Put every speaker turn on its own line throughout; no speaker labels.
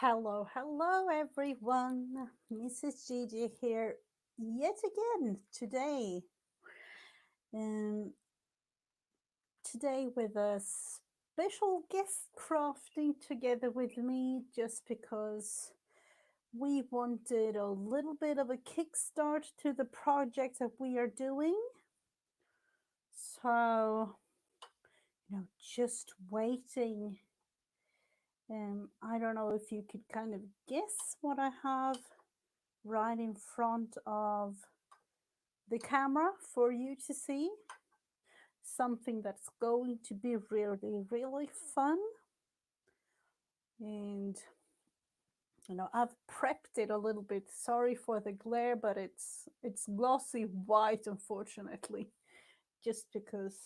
Hello everyone. Mrs. Gigi here yet again today. Um, Today with a special guest crafting together with me just because we wanted a little bit of a kickstart to the project that we are doing. So, just waiting. I don't know if you could kind of guess what I have right in front of the camera for you to see. Something that's going to be really, really fun. And I've prepped it a little bit. Sorry for the glare, but it's glossy white, unfortunately, just because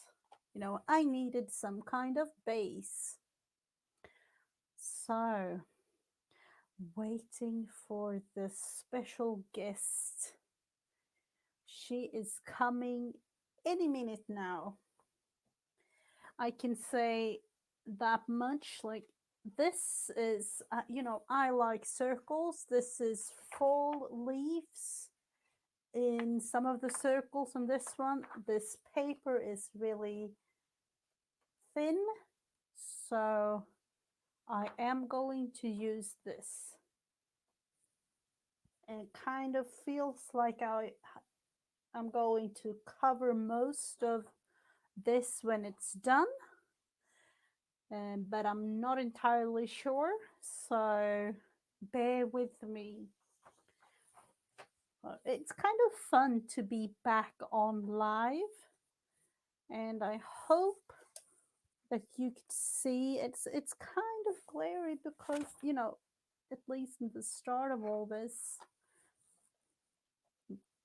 I needed some kind of base. So, waiting for the special guest. She is coming any minute now. I can say that much. Like, this is, I like circles. This is full leaves in some of the circles on this one. This paper is really thin, so I am going to use this. And it kind of feels like I'm going to cover most of this when it's done. But I'm not entirely sure, so bear with me. It's kind of fun to be back on live, and I hope that you could see it's kind of glary because at least in the start of all this,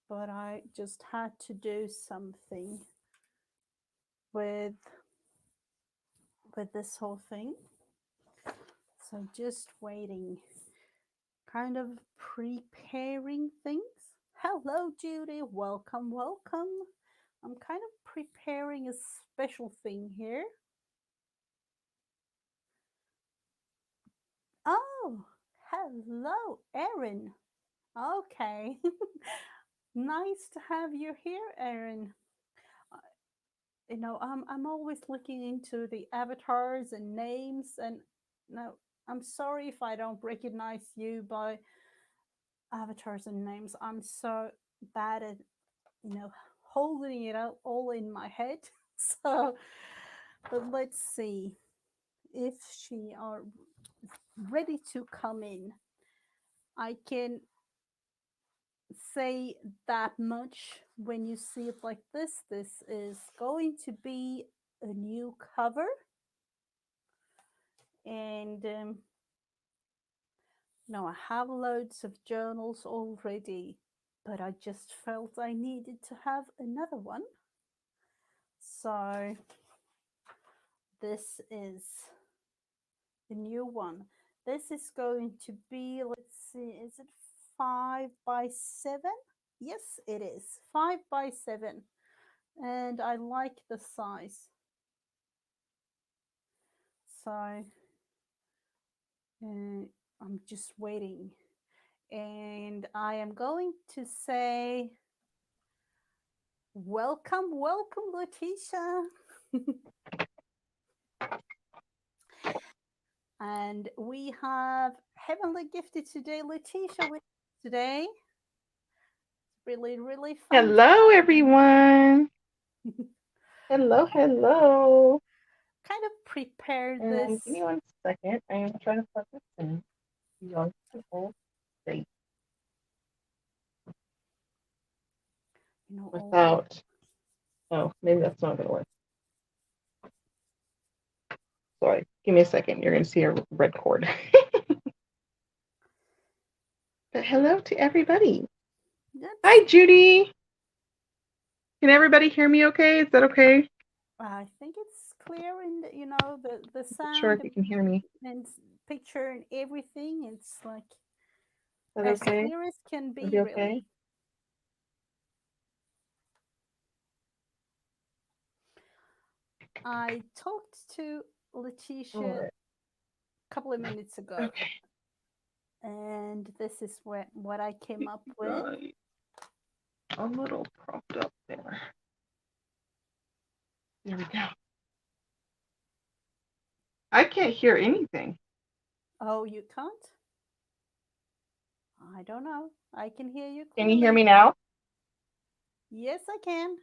but I just had to do something with this whole thing. So just waiting, kind of preparing things. Hello, Judy. Welcome, welcome. I'm kind of preparing a special thing here. Oh, hello, Erin. Okay. Nice to have you here, Erin. Uh, I'm always looking into the avatars and names, and no, I'm sorry if I don't recognize you by avatars and names. I'm so bad at holding it out all in my head. So, but let's see if she are ready to come in. I can say that much. When you see it like this is going to be a new cover. And I have loads of journals already, but I just felt I needed to have another one. So this is the new one. This is going to be, let's see, is it 5 by 7? Yes, it is 5 by 7. And I like the size. So I'm just waiting. And I am going to say, welcome, welcome, Letitia. And we have Heavenly Gifted today, Letitia, with today. Really, really fun.
Hello, everyone. Hello.
Kind of prepare
And give
this.
me 1 second. I am trying to plug this in. You on to hold state
All the
without. Oh, maybe that's not going to work. Sorry. Give me a second. You're going to see a red cord. But hello to everybody.
that's
Hi, Judy. Can everybody hear me okay? Is that okay?
I think it's clear in the
Not sure
sound
if you can hear me.
and picture and everything. It's like
Is that
as
okay?
clear as can
Is
be,
it okay?
really. I talked to
All
Letitia
right.
a couple of minutes ago.
Okay.
And this is what I came
Keep
up
you
with.
guys a little propped up there. There we go. I can't hear anything.
Oh, you can't? I don't know. I can hear you
Can you hear
clearly.
me now?
Yes, I can.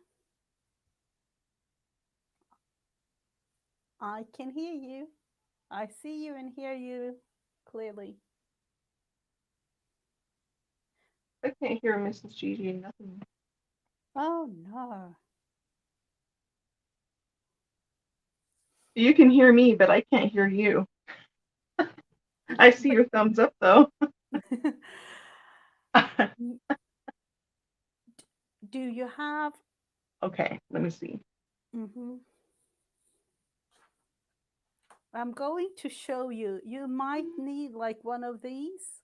I can hear you. I see you and hear you clearly.
I can't hear Mrs. Gigi. Nothing.
Oh no.
You can hear me, but I can't hear you. I see
But
your thumbs up though.
do you have?
Okay, let me see.
Mhm. I'm going to show you. You might need like one of these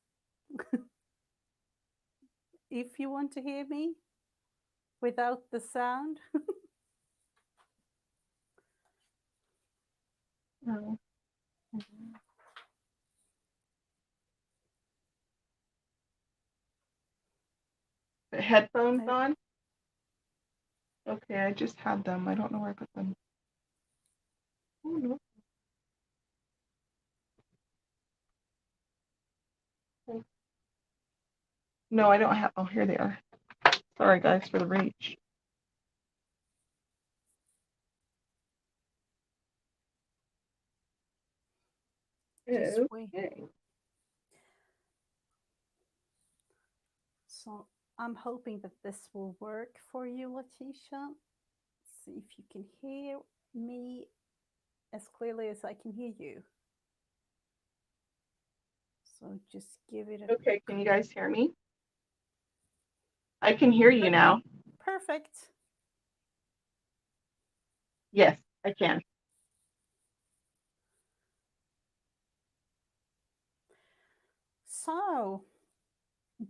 if you want to hear me without the sound.
Oh, the headphones
Uh,
on? Okay, I just had them. I don't know where I put them. Oh, no. No, I don't have. Oh, here they are. Sorry, guys, for the reach.
just wait.
Okay.
So I'm hoping that this will work for you, Letitia. See if you can hear me as clearly as I can hear you. So just give it a
Okay, can you guys hear me? I can hear you now.
okay. Perfect.
Yes, I can.
So,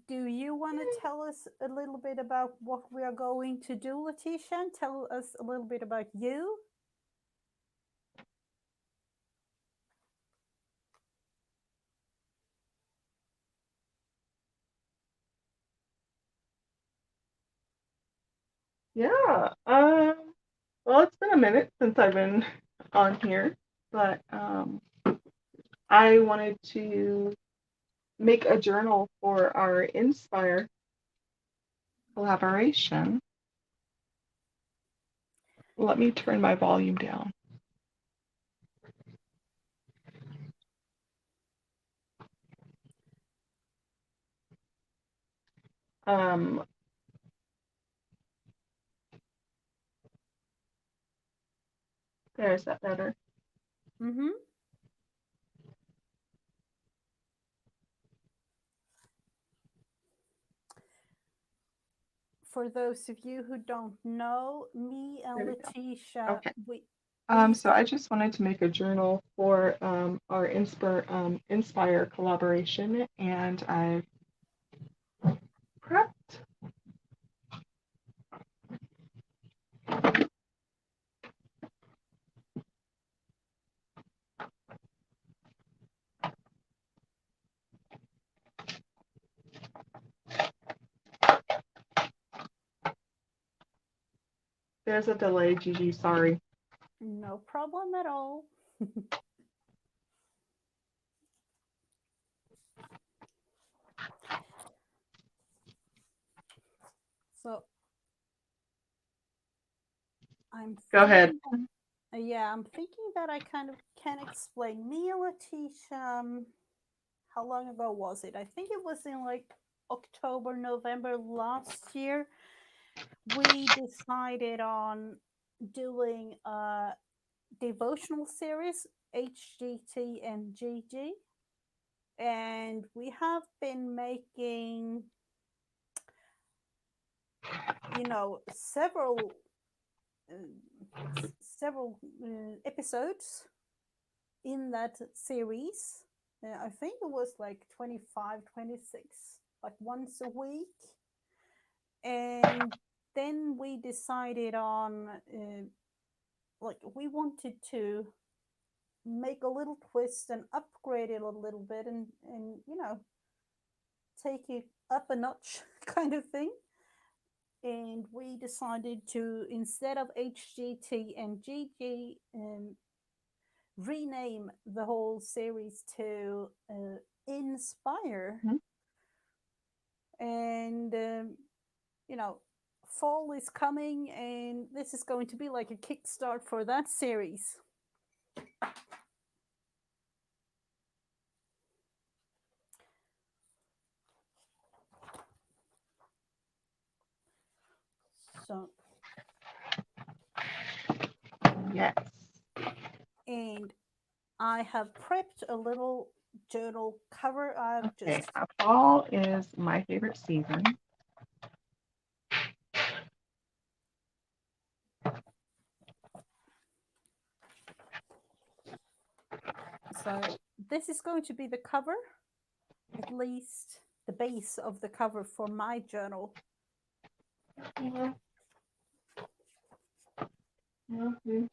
do you want to tell us a little bit about what we are going to do, Letitia? And tell us a little bit about you?
Yeah. Well, it's been a minute since I've been on here, but I wanted to make a journal for our Inspire collaboration. Let me turn my volume down. Um, there's that better.
Mm-hmm. For those of you who don't know, me and
There we go.
Letitia,
Okay.
we
So I just wanted to make a journal for our Inspire collaboration, and I've prepped. There's a delay, Gigi. Sorry.
no problem at all. So I'm
Go ahead.
thinking yeah, I'm thinking that I kind of can explain. Me and Letitia, how long ago was it? I think it was in like October, November last year. We decided on doing a devotional series, HGT and Gigi. And we have been making, several episodes in that series. I think it was like 25, 26, like once a week. And then we decided on, like, we wanted to make a little twist and upgrade it a little bit and take it up a notch kind of thing. And we decided to, instead of HGT and Gigi, rename the whole series to Inspire.
Mhm.
And, you know, fall is coming, and this is going to be like a kickstart for that series. So,
Yes.
and I have prepped a little journal cover. I've
Okay.
just,
Fall is my favorite season.
so this is going to be the cover, at least the base of the cover for my journal.
Mhm. Mhm.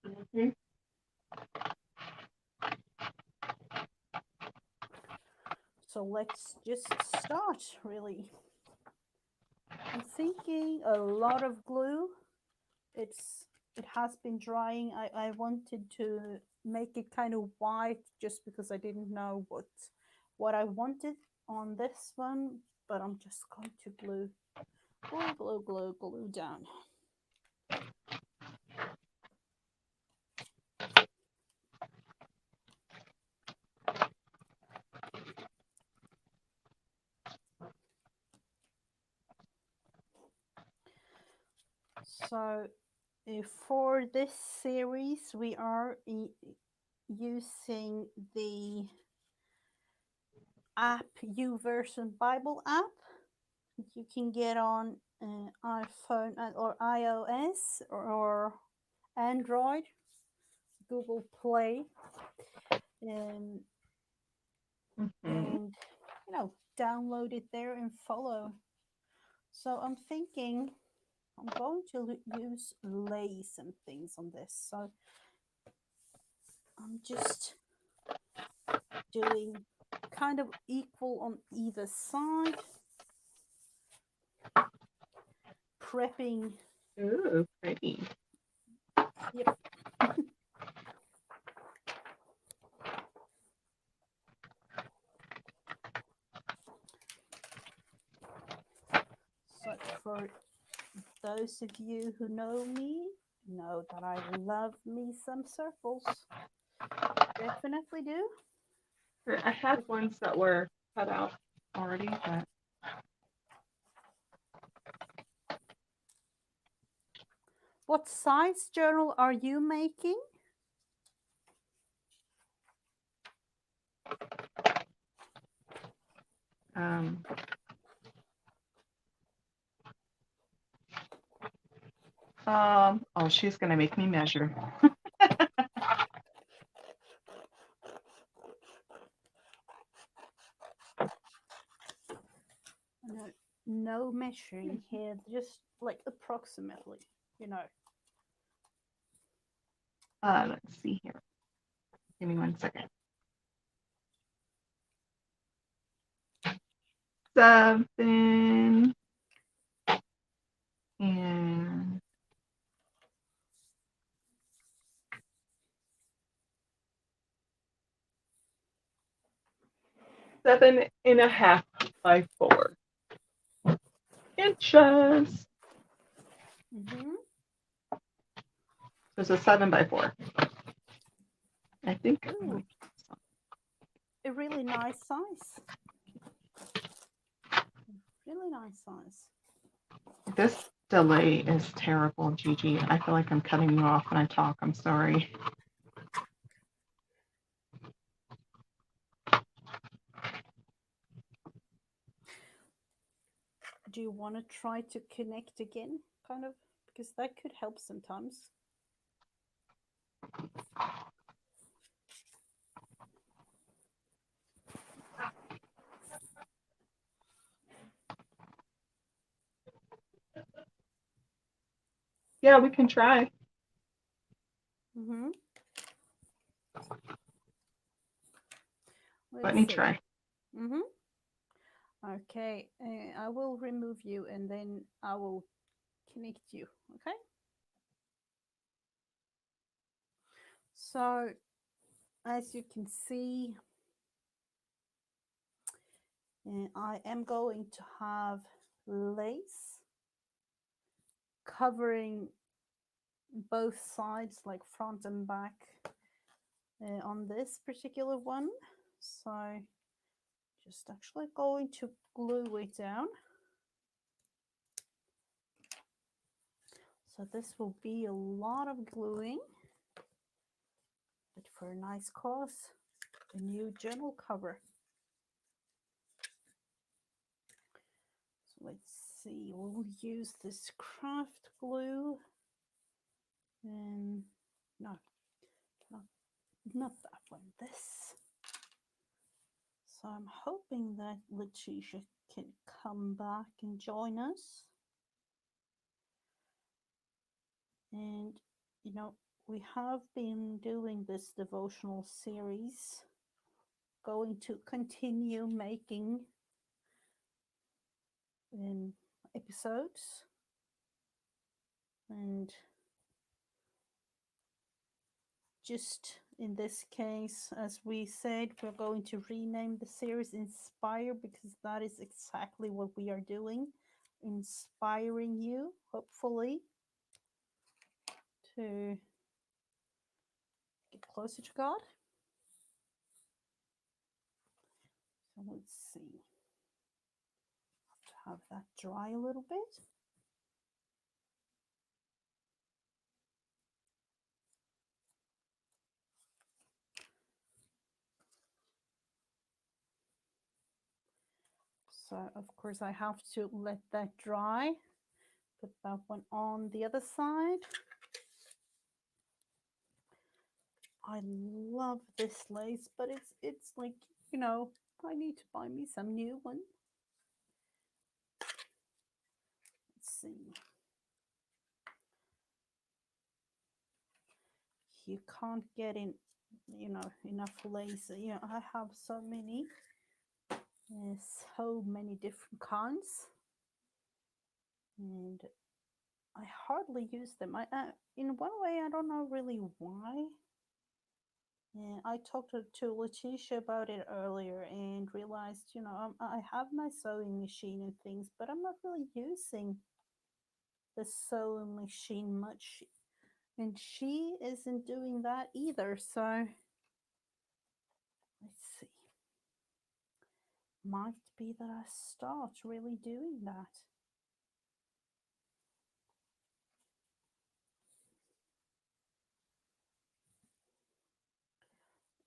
Mhm.
So let's just start, really. I'm thinking a lot of glue. It has been drying. I wanted to make it kind of white just because I didn't know what I wanted on this one, but I'm just going to glue down. So for this series, we are using the app YouVersion Bible app. You can get on iPhone or iOS or Android, Google Play, um,
Mhm.
and download it there and follow. So I'm thinking I'm going to use lace and things on this. So I'm just doing kind of equal on either side, prepping.
Ooh, pretty.
Yep. So for those of you who know me, know that I love me some circles. Definitely do.
I had ones that were cut out already, but
What size journal are you making?
um, oh, she's gonna make me measure.
No, no measuring here, just like approximately, you know.
Let's see here. Give me 1 second. 7 and 7.5 by 4 inches.
Mm-hmm.
There's a 7 by 4. I think.
Ooh, a really nice size. Really nice size.
This delay is terrible, Gigi. I feel like I'm cutting you off when I talk. I'm sorry.
Do you want to try to connect again, kind of? Because that could help sometimes.
Yeah, we can try.
Mm-hmm.
Let
Let's
me
see.
try.
Mm-hmm. Okay. I will remove you and then I will connect you. Okay. So as you can see, I am going to have lace covering both sides, like front and back, on this particular one. So just actually going to glue it down. So this will be a lot of gluing, but for a nice cause, a new journal cover. So let's see, we'll use this craft glue and no, not, not that one, this. So I'm hoping that Letitia can come back and join us. And, you know, we have been doing this devotional series, going to continue making episodes. And just in this case, as we said, we're going to rename the series Inspire, because that is exactly what we are doing, inspiring you, hopefully, to get closer to God. So let's see, have to have that dry a little bit. So of course I have to let that dry. Put that one on the other side. I love this lace, but it's like, you know, I need to buy me some new one. Let's see. You can't get in, you know, enough lace. You know, I have so many different kinds, and I hardly use them. In one way, I don't know really why. And I talked to Letitia about it earlier and realized, you know, I have my sewing machine and things, but I'm not really using the sewing machine much. And she isn't doing that either. So let's see. Might be that I start really doing that.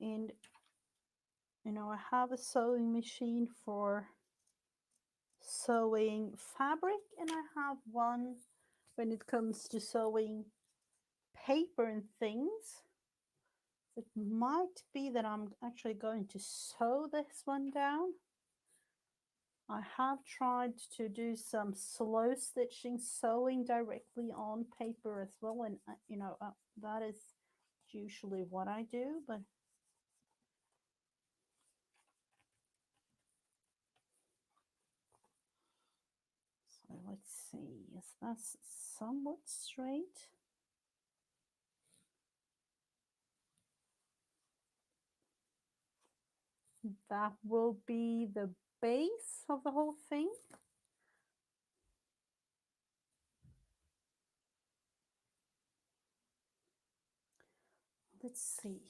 And, you know, I have a sewing machine for sewing fabric, and I have one when it comes to sewing paper and things. It might be that I'm actually going to sew this one down. I have tried to do some slow stitching, sewing directly on paper as well, and you know, that is usually what I do. But so let's see, is that somewhat straight? That will be the base of the whole thing. Let's see.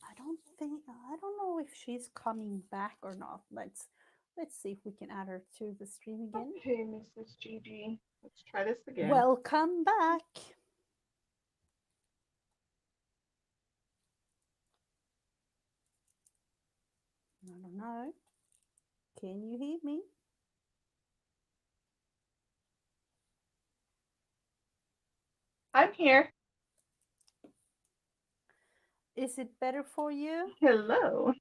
I don't know if she's coming back or not. Let's see if we can add her to the stream again.
Okay, Mrs. Gigi. Let's try this again.
Welcome back. I don't know. Can you hear me?
I'm here.
Is it better for you?
Hello.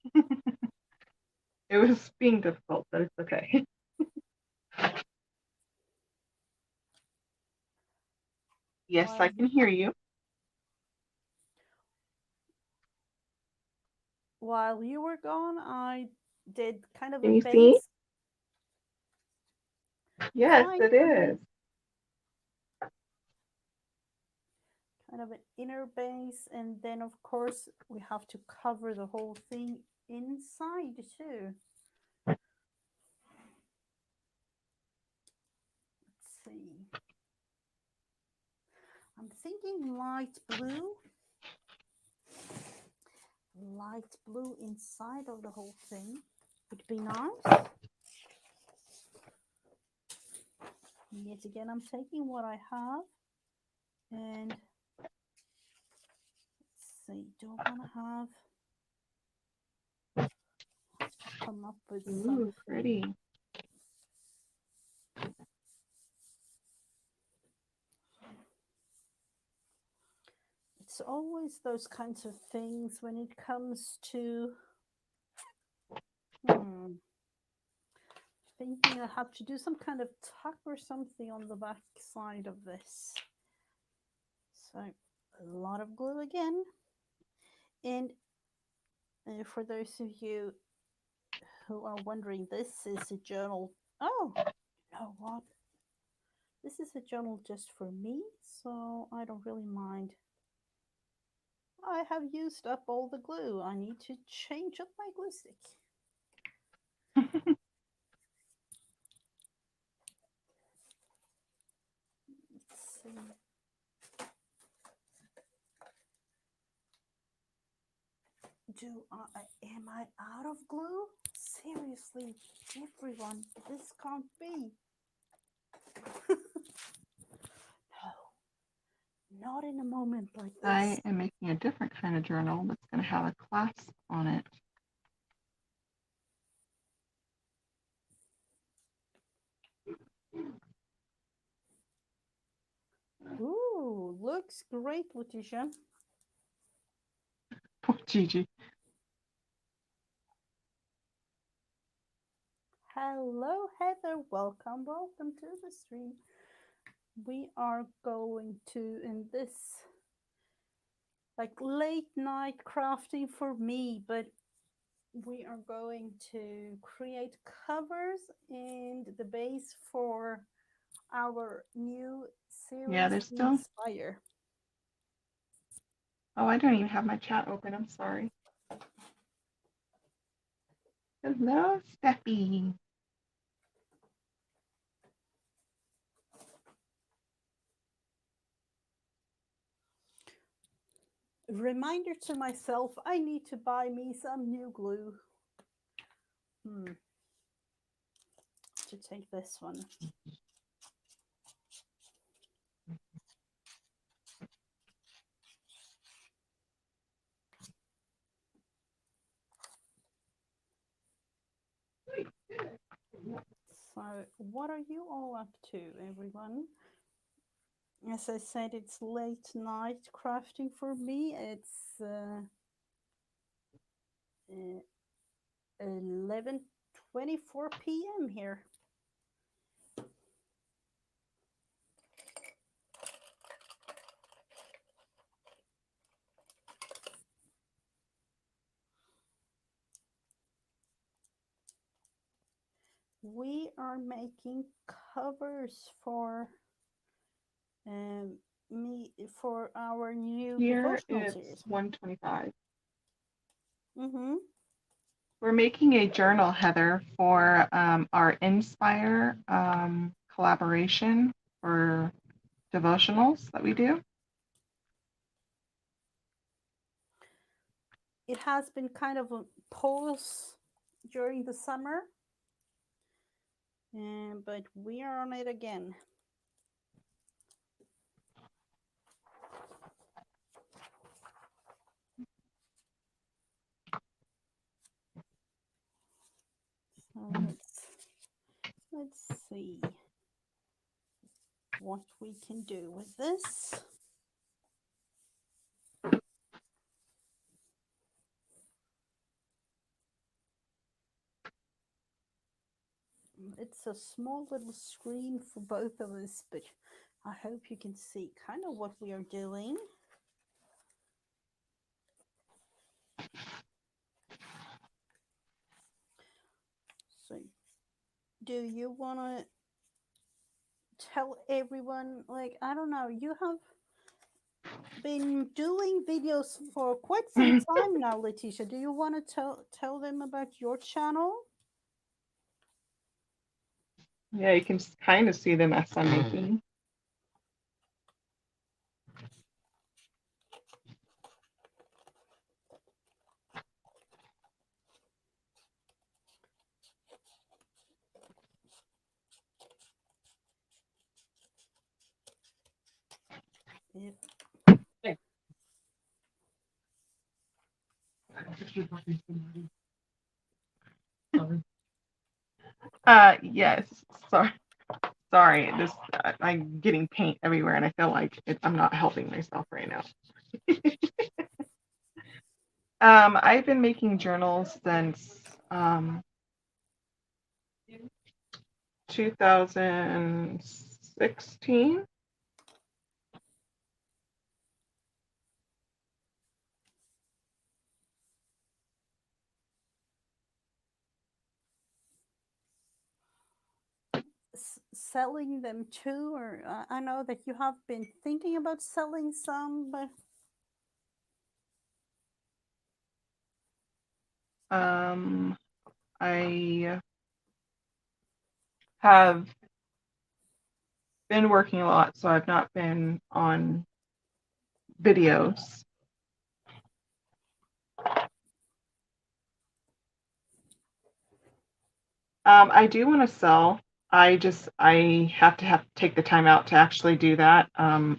It was being difficult, but it's okay. Yes, I
While
can hear you.
while you were gone, I did kind of a
Can you see?
base.
Yes,
Fine.
it is.
Kind of an inner base, and then of course we have to cover the whole thing inside too. Let's see. I'm thinking light blue inside of the whole thing would be nice. Yet again, I'm taking what I have, and let's see, do I want to have to come up with
Ooh,
something?
pretty.
It's always those kinds of things when it comes to thinking I have to do some kind of tuck or something on the back side of this. So a lot of glue again. And for those of you who are wondering, this is a journal. Oh, you know what? This is a journal just for me, so I don't really mind. I have used up all the glue. I need to change up my glue stick. Let's see. Am I out of glue? Seriously, everyone, this can't be. No, not in a moment like this.
I am making a different kind of journal that's going to have a clasp on it.
Ooh, looks great, Letitia.
Poor Gigi.
Hello, Heather. Welcome to the stream. We are going to, in this like late night crafting for me, but we are going to create covers and the base for our new
Yeah,
series
there's still.
Inspire.
Oh, I don't even have my chat open. I'm sorry. Hello, Steffi.
Reminder to myself, I need to buy me some new glue. To take this one. So, what are you all up to, everyone? As I said, it's late night crafting for me. It's 11:24 p.m. here. We are making covers for me for our new
Here
devotional
it's
series.
1:25.
Mm-hmm.
We're making a journal, Heather, for our Inspire collaboration for devotionals that we do.
It has been kind of a pause during the summer, but we are on it again. So let's see what we can do with this. It's a small little screen for both of us, but I hope you can see kind of what we are doing. do you want to tell everyone, like, I don't know, you have been doing videos for quite some time now, Letitia. Do you want to tell them about your channel?
Yeah, you can kind of see the mess I'm making.
If
Yes. Sorry. Sorry. This I'm getting paint everywhere, and I feel like I'm not helping myself right now. I've been making journals since 2016.
selling them too, or I know that you have been thinking about selling some, but
I have been working a lot, so I've not been on videos. I do want to sell. I have to take the time out to actually do that. I'm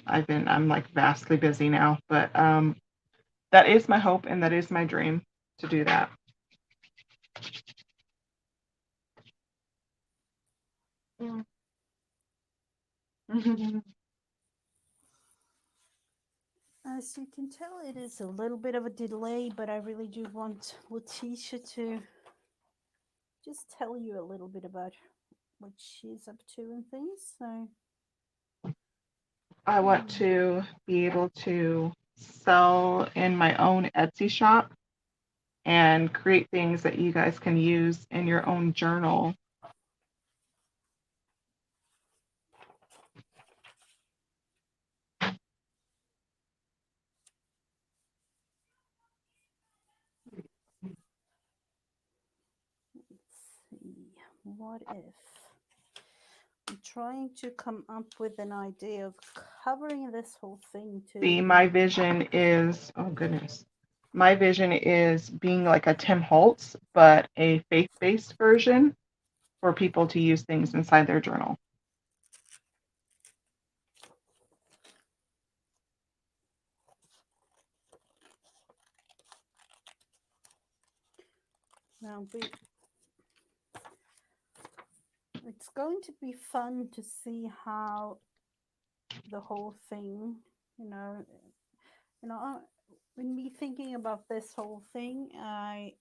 like vastly busy now, but that is my hope and that is my dream to do that. Mm.
as you can tell, it is a little bit of a delay, but I really do want Letitia to just tell you a little bit about what she's up to and things. So,
I want to be able to sell in my own Etsy shop and create things that you guys can use in your own journal.
let's see. What if I'm trying to come up with an idea of covering this whole thing
See,
too?
my vision is, oh goodness, my vision is being like a Tim Holtz, but a faith-based version for people to use things inside their journal.
Now, it's going to be fun to see how the whole thing, you know, you know, uh, when me thinking about this whole thing, I,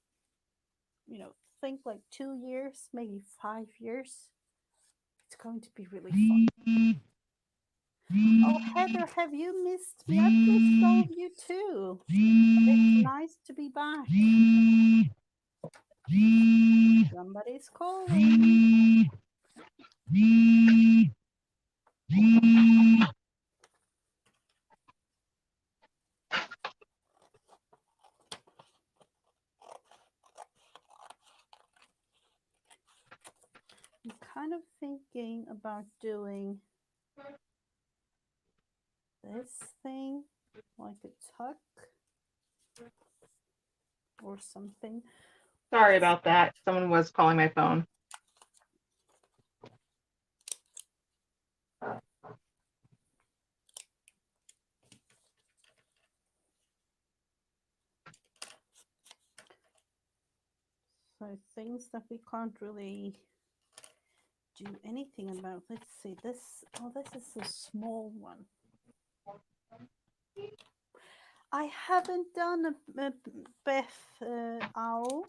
think like 2 years, maybe 5 years. It's going to be really fun. Oh, Heather, have you missed me? I've missed all of you too. But it's nice to be back. Somebody's calling. I'm kind of thinking about doing this thing, like a tuck or something.
Sorry about that. Someone was calling my phone.
So things that we can't really do anything about. Let's see. This is a small one. I haven't done a Beth owl.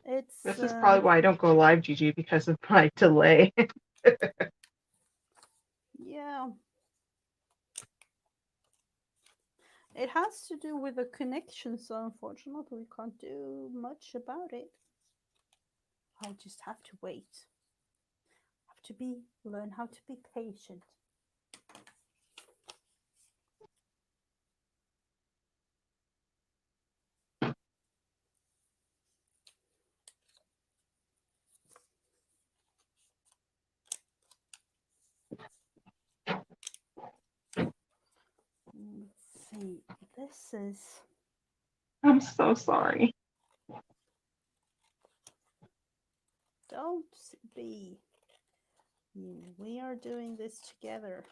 It's
This is probably why I don't go live, Gigi, because of my delay.
yeah. It has to do with the connection, so unfortunately we can't do much about it. I'll just have to wait. learn how to be patient. Let's see. This is.
I'm so sorry.
Don't be. We are doing this together.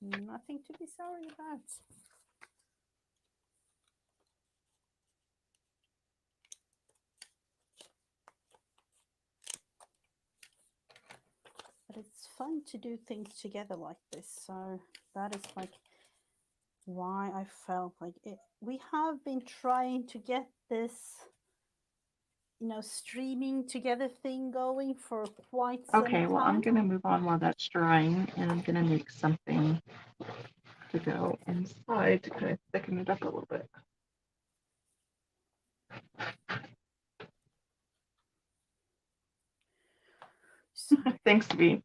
Nothing to be sorry about. But it's fun to do things together like this. So that is like why I felt like it. We have been trying to get this, streaming together thing going for quite some
Okay, well, I'm
time.
going to move on while that's drying, and I'm going to make something to go inside to kind of thicken it up a little bit.
So,
Thanks, V.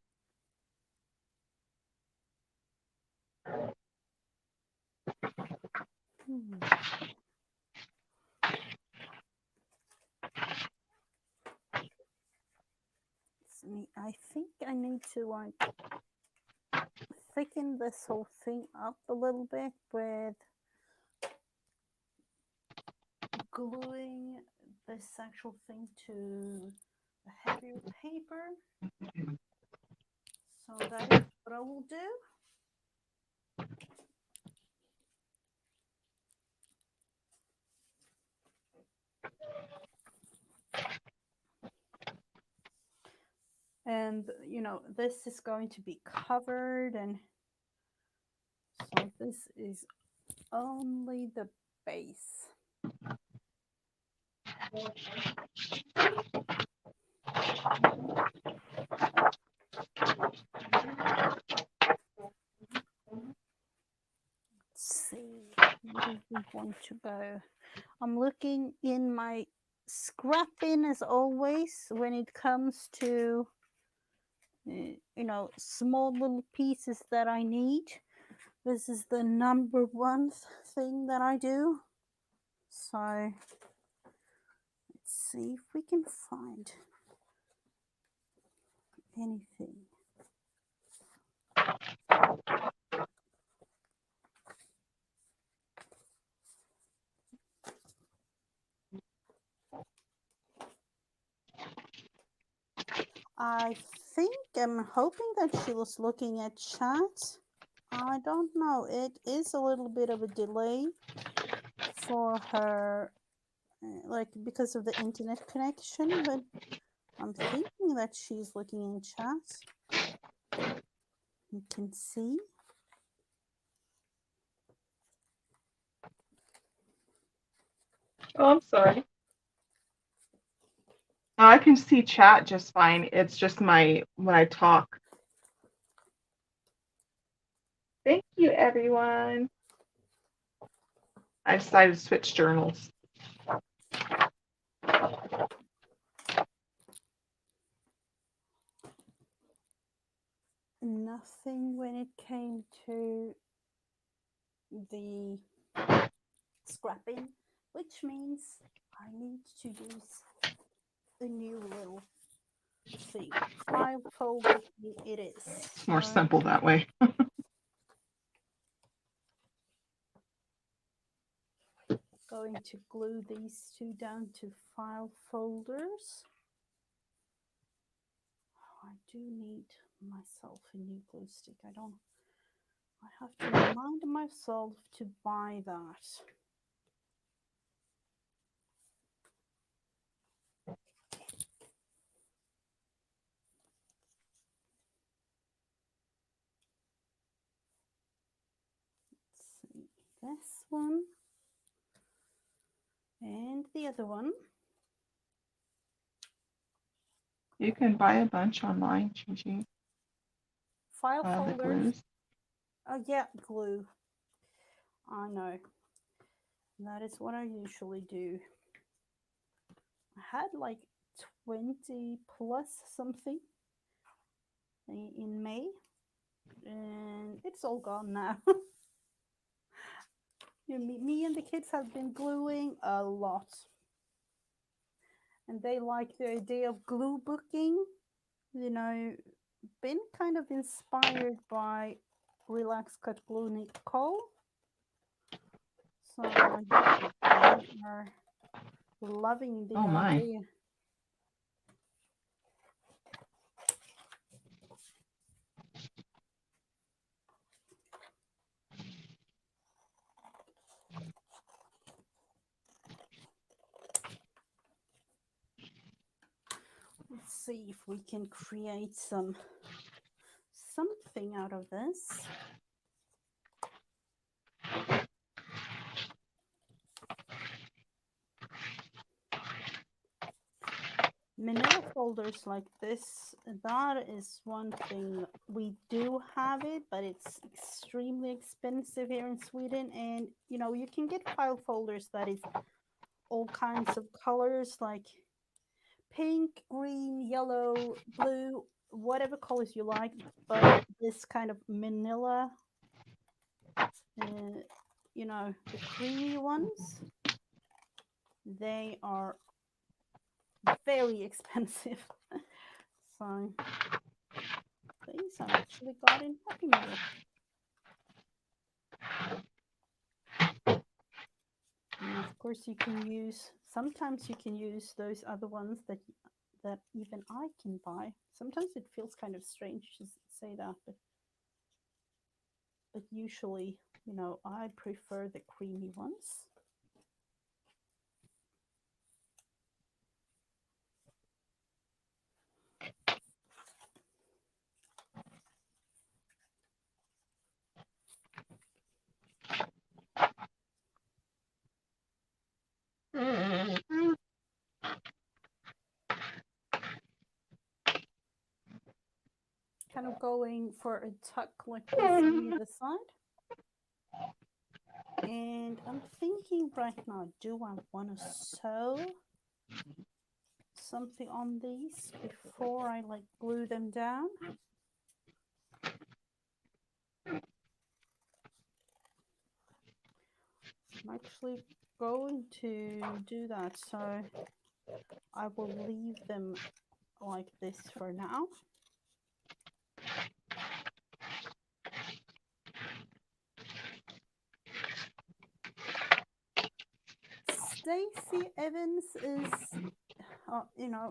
I think I need to like thicken this whole thing up a little bit with gluing this actual thing to a heavier paper. So that is what I will do. And this is going to be covered, and so this is only the base. Let's see, where do we want to go? I'm looking in my scrap bin as always when it comes to small little pieces that I need. This is the number one thing that I do. So let's see if we can find anything. I think I'm hoping that she was looking at chat. I don't know. It is a little bit of a delay for her, like because of the internet connection, but I'm thinking that she's looking in chat. You can see.
Oh, I'm sorry. I can see chat just fine. It's just when I talk. Thank you, everyone. I decided to switch journals.
Nothing when it came to the scrapping, which means I need to use a new little thing. File folder it is.
It's more simple that way.
Going to glue these two down to file folders. I do need myself a new glue stick. I have to remind myself to buy that. Let's see, this one and the other one.
You can buy a bunch online, Gigi.
File folders.
Glues.
Oh yeah, glue. I know. That is what I usually do. I had like 20 plus something in May, and it's all gone now. Me and the kids have been gluing a lot, and they like the idea of glue booking. You know, been kind of inspired by Relax Cut Glue Nicole. So they are loving the
Oh my.
idea. Let's see if we can create something out of this. Manila folders like this, that is one thing. We do have it, but it's extremely expensive here in Sweden. And you can get file folders that is all kinds of colors, like pink, green, yellow, blue, whatever colors you like. But this kind of manila, the creamy ones, they are very expensive. So these I've actually got in Happy Meal. And of course sometimes you can use those other ones that even I can buy. Sometimes it feels kind of strange to say that, but usually, I prefer the creamy ones. Kind of going for a tuck like this on either side. And I'm thinking right now, do I want to sew something on these before I glue them down? I'm actually going to do that, so I will leave them like this for now. Stacey Evans is,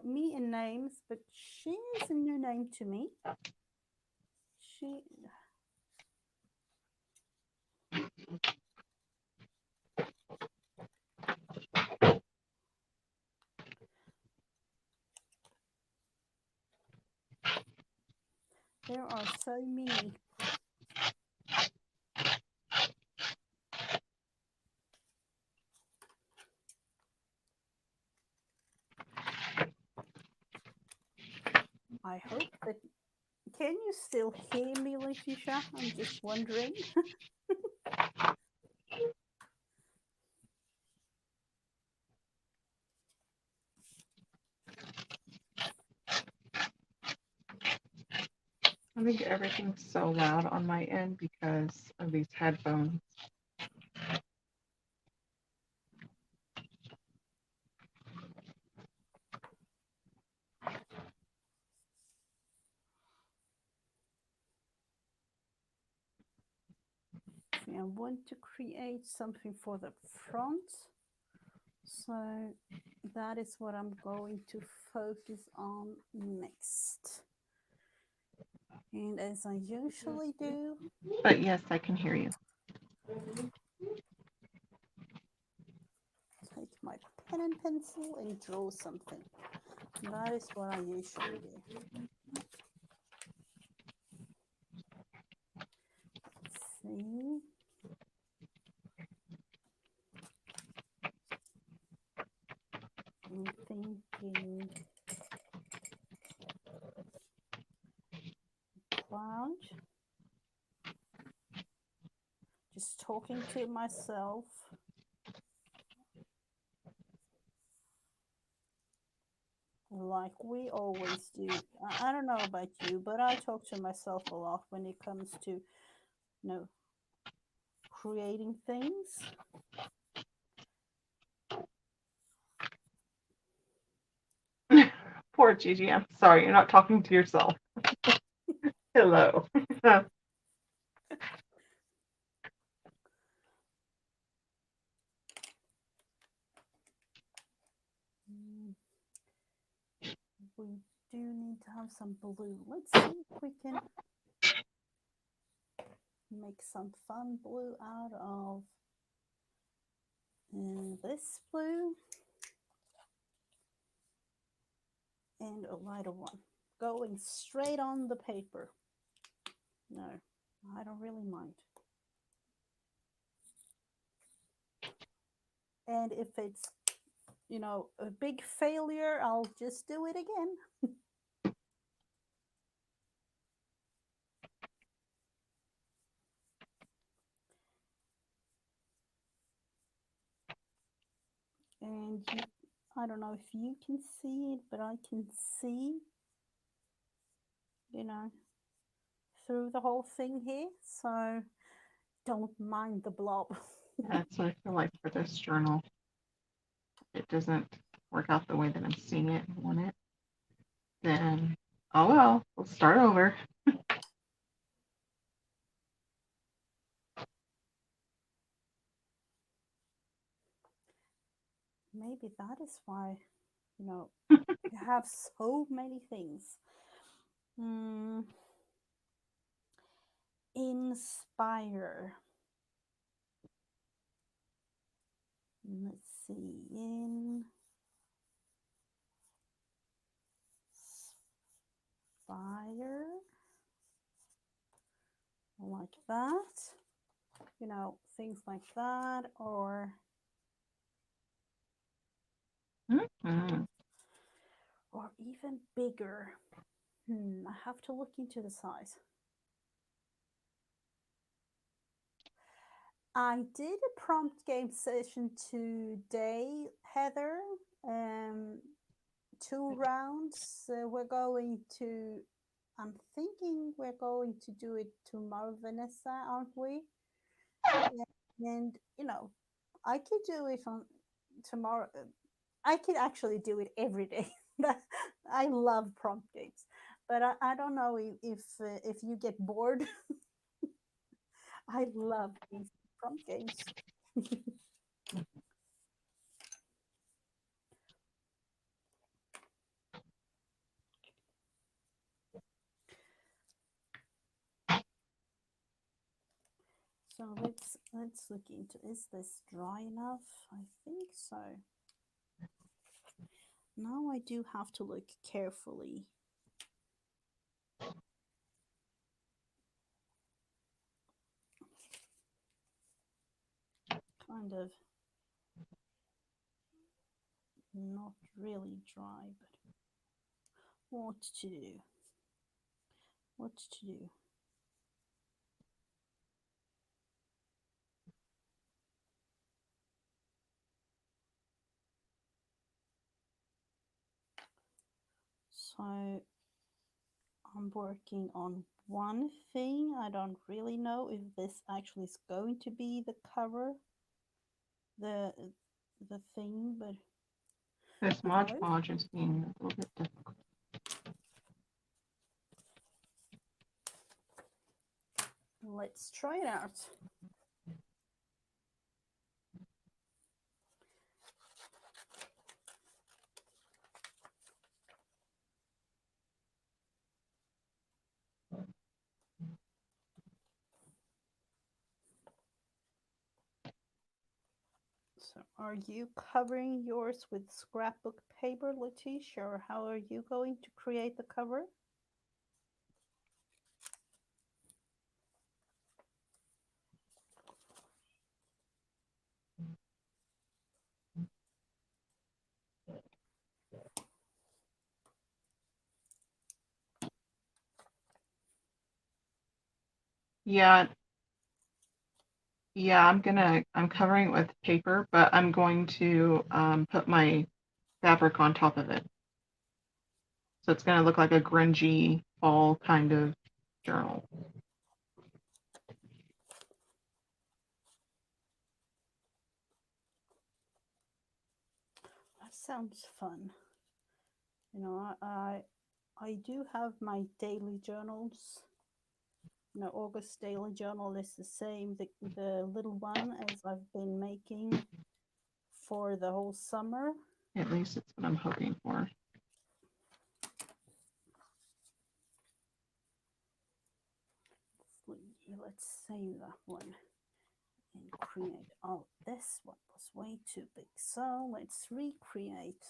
me in names, but she is a new name to me. There are so many. I hope that. Can you still hear me, Letitia? I'm just wondering.
I think everything's so loud on my end because of these headphones.
I want to create something for the front. So that is what I'm going to focus on next. And as I usually do.
But yes, I can hear you.
Take my pen and pencil and draw something. That is what I usually do. Let's see. I'm thinking cloud. Just talking to myself. like we always do. I don't know about you, but I talk to myself a lot when it comes to, creating things.
Poor Gigi. I'm sorry, you're not talking to yourself. Hello.
Mm, we do need to have some blue. Let's see if we can make some fun blue out of this blue and a lighter one. Going straight on the paper. No, I don't really mind. And if it's, a big failure, I'll just do it again. And I don't know if you can see it, but I can see, you know, through the whole thing here. So don't mind the blob.
That's what I feel like for this journal. It doesn't work out the way that I'm seeing it and want it. Then, oh well, we'll start over.
Maybe that is why, you have so many things. Inspire. Let's see. Inspire. Like that. Things like that.
Mm-hmm.
Or even bigger. I have to look into the size. I did a prompt game session today, Heather. 2 rounds. I'm thinking we're going to do it tomorrow, Vanessa, aren't we? And, I could do it on tomorrow. I could actually do it every day. I love prompt games, but I don't know if you get bored. I love these prompt games. So let's look into, is this dry enough? I think so. Now I do have to look carefully. Kind of not really dry, but what to do? What to do? So I'm working on one thing. I don't really know if this actually is going to be the cover, the the thing, but
This
I
Mod
hope.
Podge is being a little bit difficult.
Let's try it out. So are you covering yours with scrapbook paper, Letitia, or how are you going to create the cover?
Yeah, yeah, I'm covering it with paper, but I'm going to put my fabric on top of it. So it's going to look like a grungy fall kind of journal.
That sounds fun. You know, I do have my daily journals. You know, August daily journal is the same, the little one as I've been making for the whole summer.
At least it's what I'm hoping for.
Let's save that one and create. Oh, this one was way too big. So let's recreate.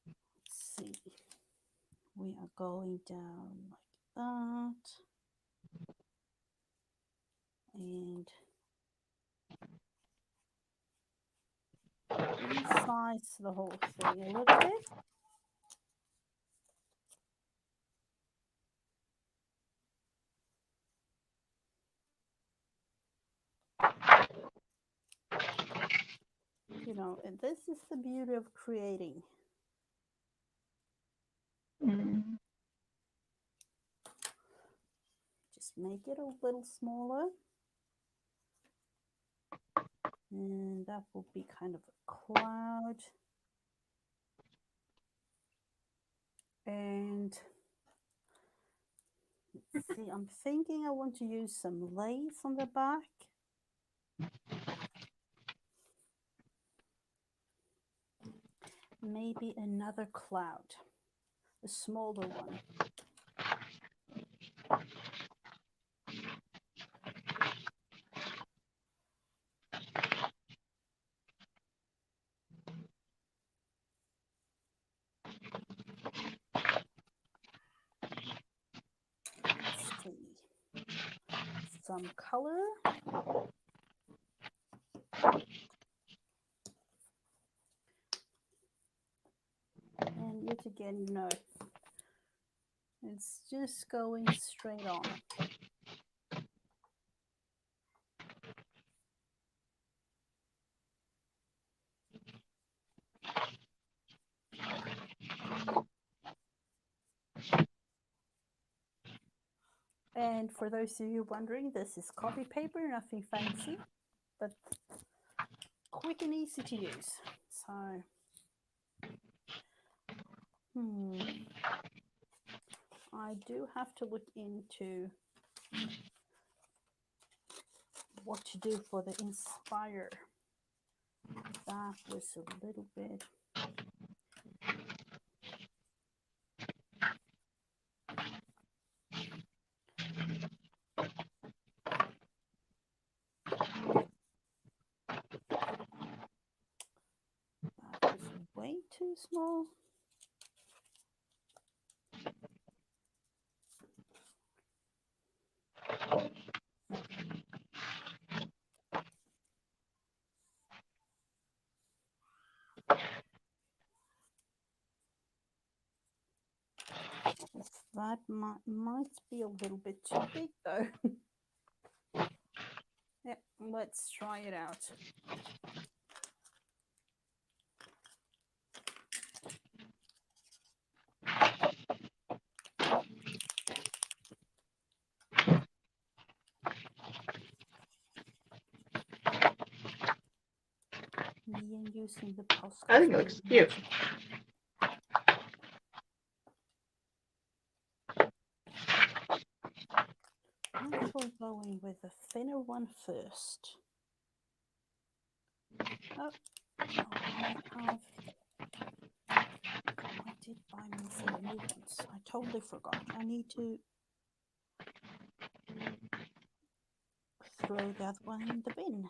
Let's see. We are going down like that. And resize the whole thing a little bit. You know, and this is the beauty of creating. Just make it a little smaller. And that will be kind of a cloud. And let's see, I'm thinking I want to use some lace on the back. Maybe another cloud, a smaller one. Let's see, some color. And yet again, you know, it's just going straight on. And for those of you wondering, this is copy paper, nothing fancy, but quick and easy to use. So, I do have to look into what to do for the inspire. That was a little bit. That was way too small. That might be a little bit too big though. Yep, let's try it out. Me and using the Posca.
I think it looks cute.
I shall go in with a thinner one first. Oh, I did buy me some new ones. I totally forgot. I need to throw that one in the bin.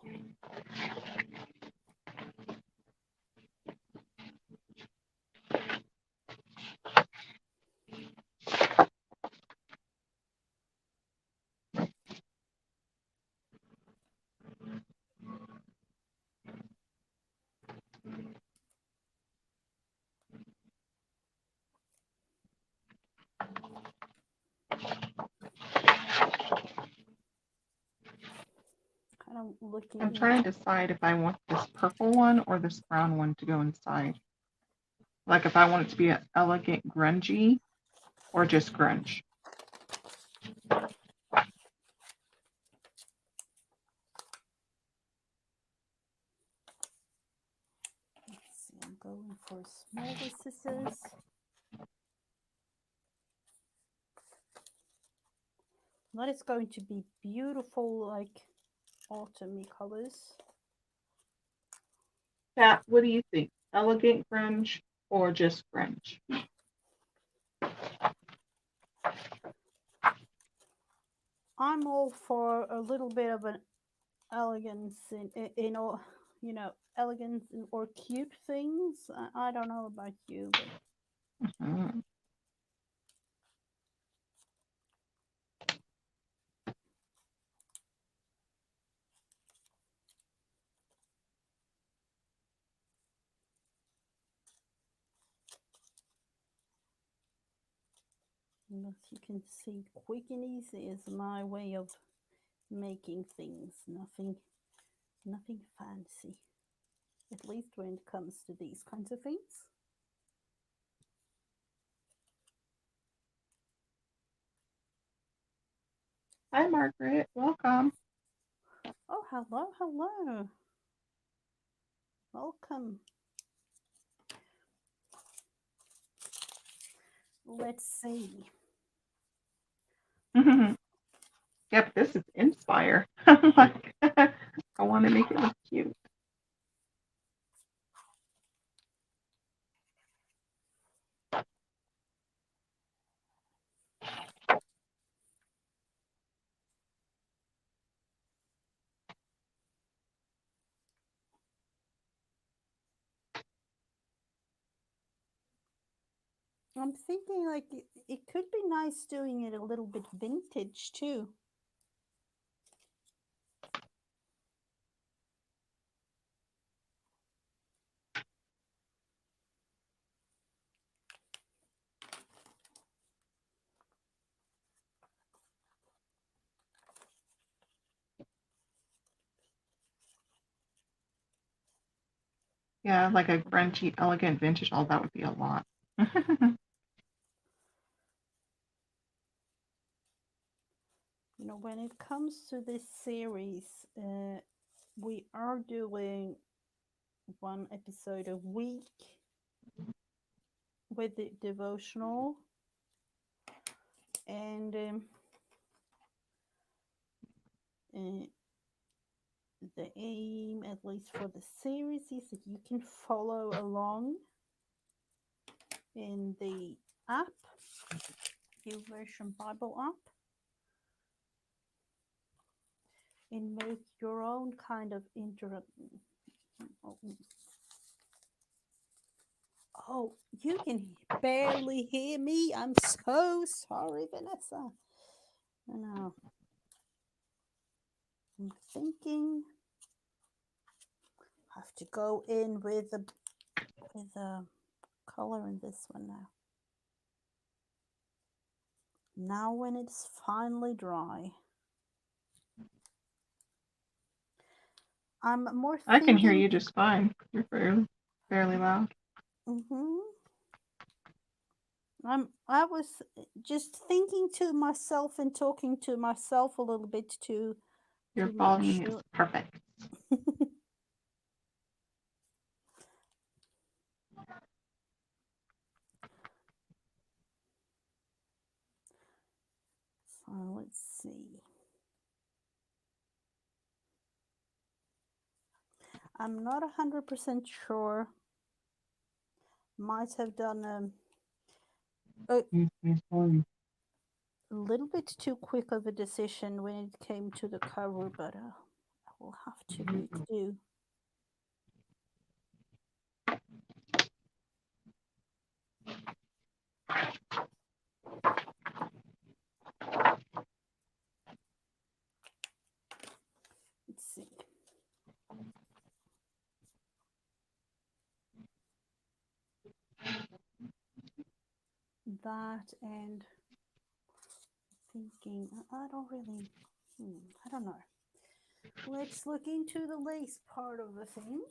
I'm trying to decide if I want this purple one or this brown one to go inside. Like if I want it to be an elegant grungy or just grunge.
Let's see, I'm going for smaller scissors. That is going to be beautiful, like autumny colors.
Pat, what do you think? Elegant grunge or just grunge?
I'm all for a little bit of an elegance in all, elegance or cute things. I don't know about you, but
Mhm.
as you can see, quick and easy is my way of making things. Nothing fancy. At least when it comes to these kinds of things.
Hi, Margaret. Welcome.
Oh, hello, hello. Welcome. Let's see.
Yep, this is Inspire. I'm like, I want to make it look cute.
I'm thinking like it could be nice doing it a little bit vintage too.
Yeah, like a grungy, elegant vintage. Oh, that would be a lot.
When it comes to this series, we are doing one episode a week with the devotional, and uh, the aim, at least for the series, is that you can follow along in the app, YouVersion Bible app, and make your own kind of Oh, you can barely hear me. I'm so sorry, Vanessa. No, I'm thinking. I have to go in with the color in this one now. Now when it's finally dry, I'm more
I can hear
thinking.
you just fine. You're fairly loud.
Mm-hmm. I was just thinking to myself and talking to myself a little bit
Your
to make
volume is
sure.
perfect.
So let's see. I'm not 100% sure. Might have done a little bit too quick of a decision when it came to the cover, but I will have to redo. Let's see. That and thinking, I don't really, I don't know. Let's look into the lace part of the thing.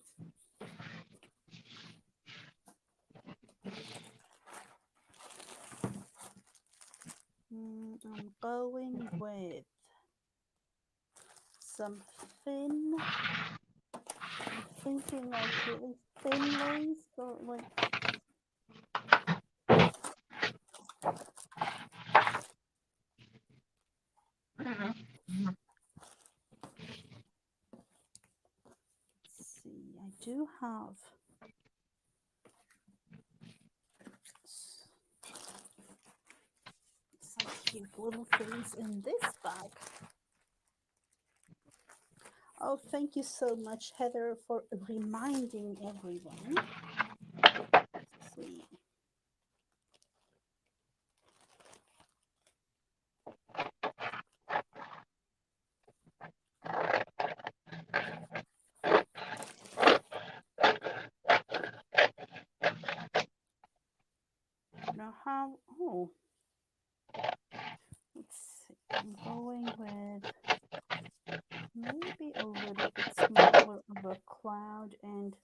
I'm going with some thin. I'm thinking like really thin lace or like. Let's see, I do have some cute little things in this bag. Oh, thank you so much, Heather, for reminding everyone. Let's see. Now how? Oh, let's see. I'm going with maybe a little bit smaller of a cloud and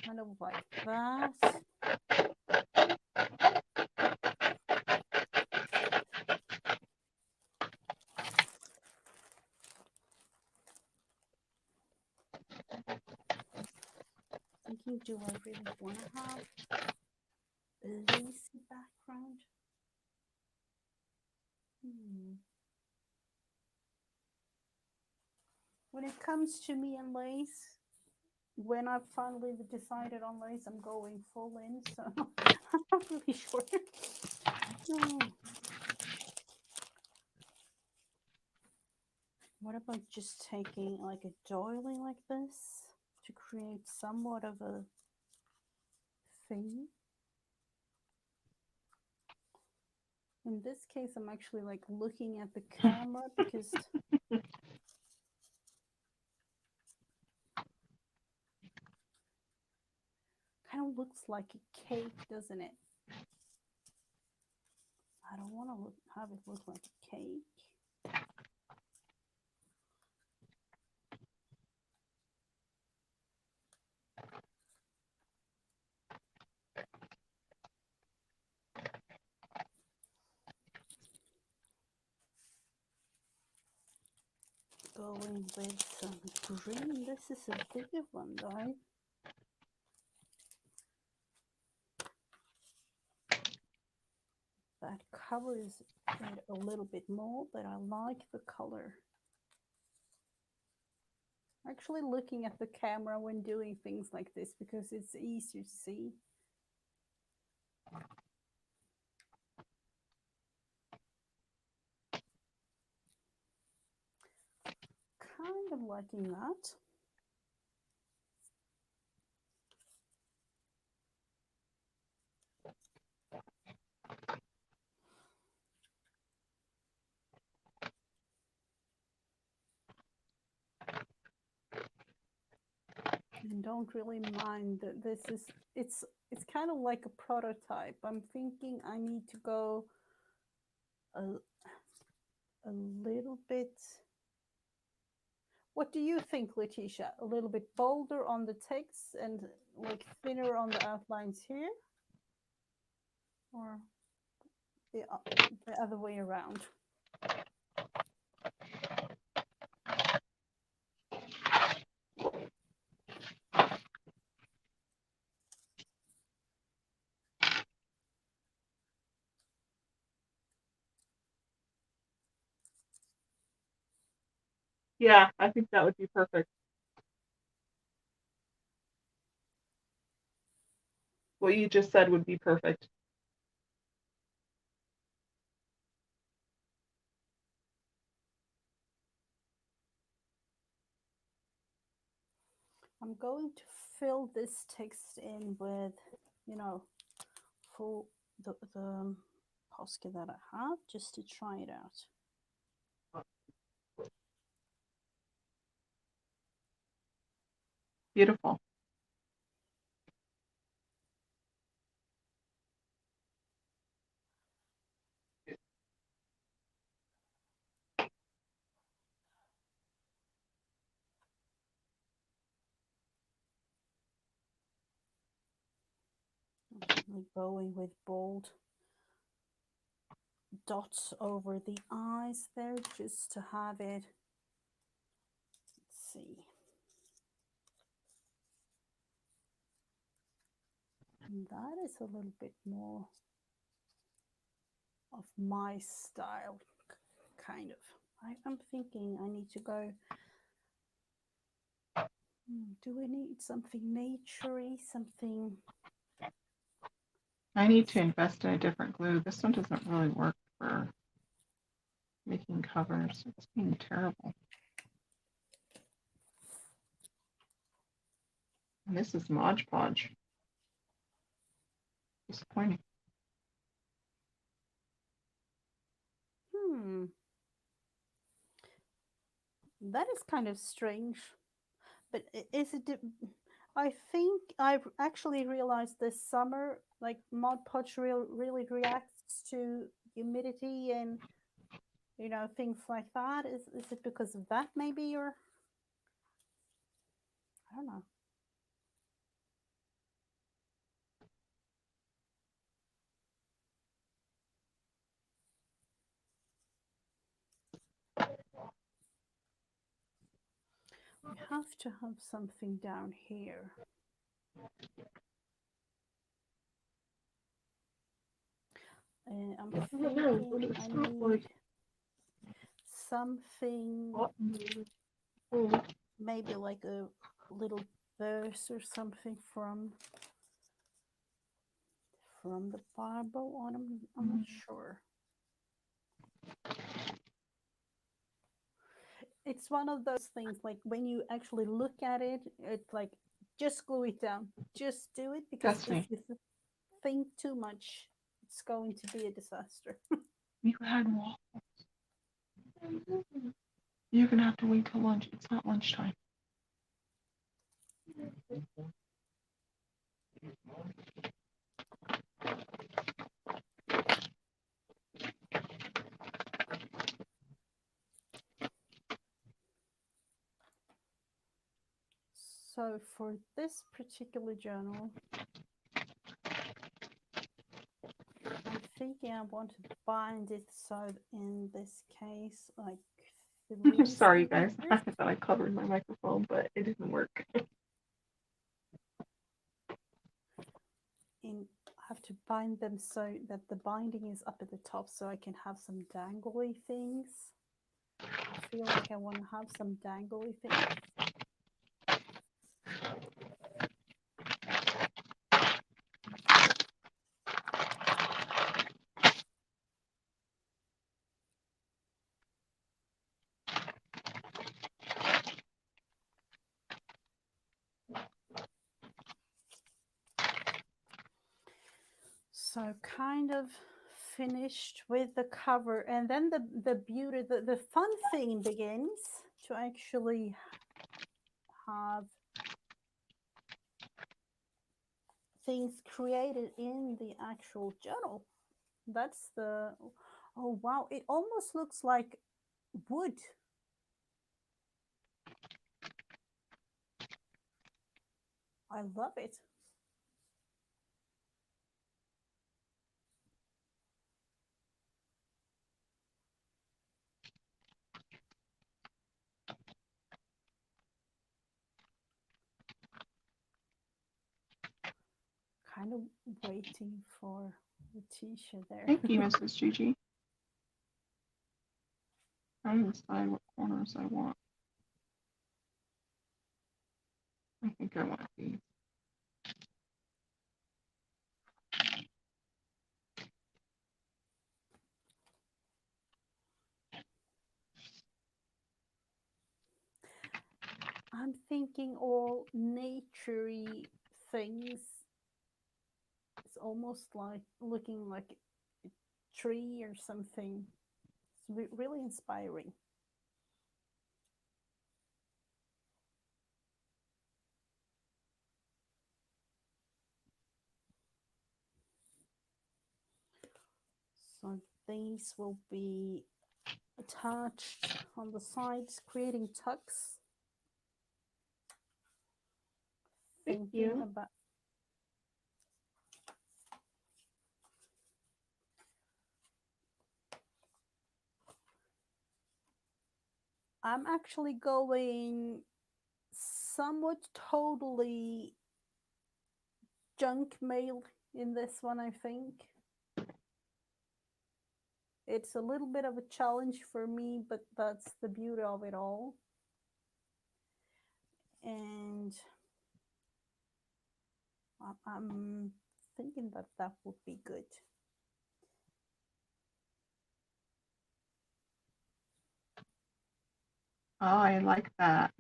kind of like that. Thinking, do I really want to have a lacy background? When it comes to me and lace, when I've finally decided on lace, I'm going full in, so I'm not really sure. Oh. What about just taking like a doily like this to create somewhat of a thing? In this case, I'm actually like looking at the camera because kind of looks like a cake, doesn't it? I don't want to have it look like a cake. Going with some green. This is a bigger one though. That covers it a little bit more, but I like the color. Actually looking at the camera when doing things like this because it's easier to see. Kind of liking that. And don't really mind that this is it's kind of like a prototype. I'm thinking I need to go a little bit. What do you think, Letitia? A little bit bolder on the text and like thinner on the outlines here? Or the other way around?
Yeah, I think that would be perfect. What you just said would be perfect.
I'm going to fill this text in with, you know, full the Posca that I have just to try it out.
Beautiful.
I'm going with bold dots over the eyes there just to have it. Let's see. And that is a little bit more of my style, kind of. I'm thinking I need to go. Do I need something naturey, something?
I need to invest in a different glue. This one doesn't really work for making covers. It's being terrible. And this is Mod Podge. Disappointing.
That is kind of strange. But is it? I think I've actually realized this summer, like Mod Podge really reacts to humidity and things like that. Is it because of that? Maybe, or I don't know. We have to have something down here. I'm thinking I need something, maybe like a little verse or something from the Bible on them. I'm not sure. It's one of those things, like when you actually look at it, it's like just glue it down, just do it, because
That's
if
me.
you think too much, it's going to be a disaster.
You had waffles. You're gonna have to wait till lunch. It's not lunchtime.
So for this particular journal, I'm thinking I want to bind it, so in this case, like
I'm
3
sorry, guys. I
centimeters.
thought I covered my microphone, but it didn't work.
And I have to bind them so that the binding is up at the top, so I can have some dangly things. I feel like I want to have some dangly things. So kind of finished with the cover, and then the beauty, the fun thing begins to actually have things created in the actual journal. That's the, oh wow, it almost looks like wood. I love it. Kind of waiting for Letitia there.
Thank you, Mrs. Gigi. I'm gonna decide what corners I want. I think I want these.
I'm thinking all naturey things. It's almost like looking like a tree or something. It's really inspiring. So these will be attached on the sides, creating tucks.
Thank
Thinking
you.
about, I'm actually going somewhat totally junk mail in this one, I think. It's a little bit of a challenge for me, but that's the beauty of it all. And I'm thinking that that would be good.
Oh, I like that.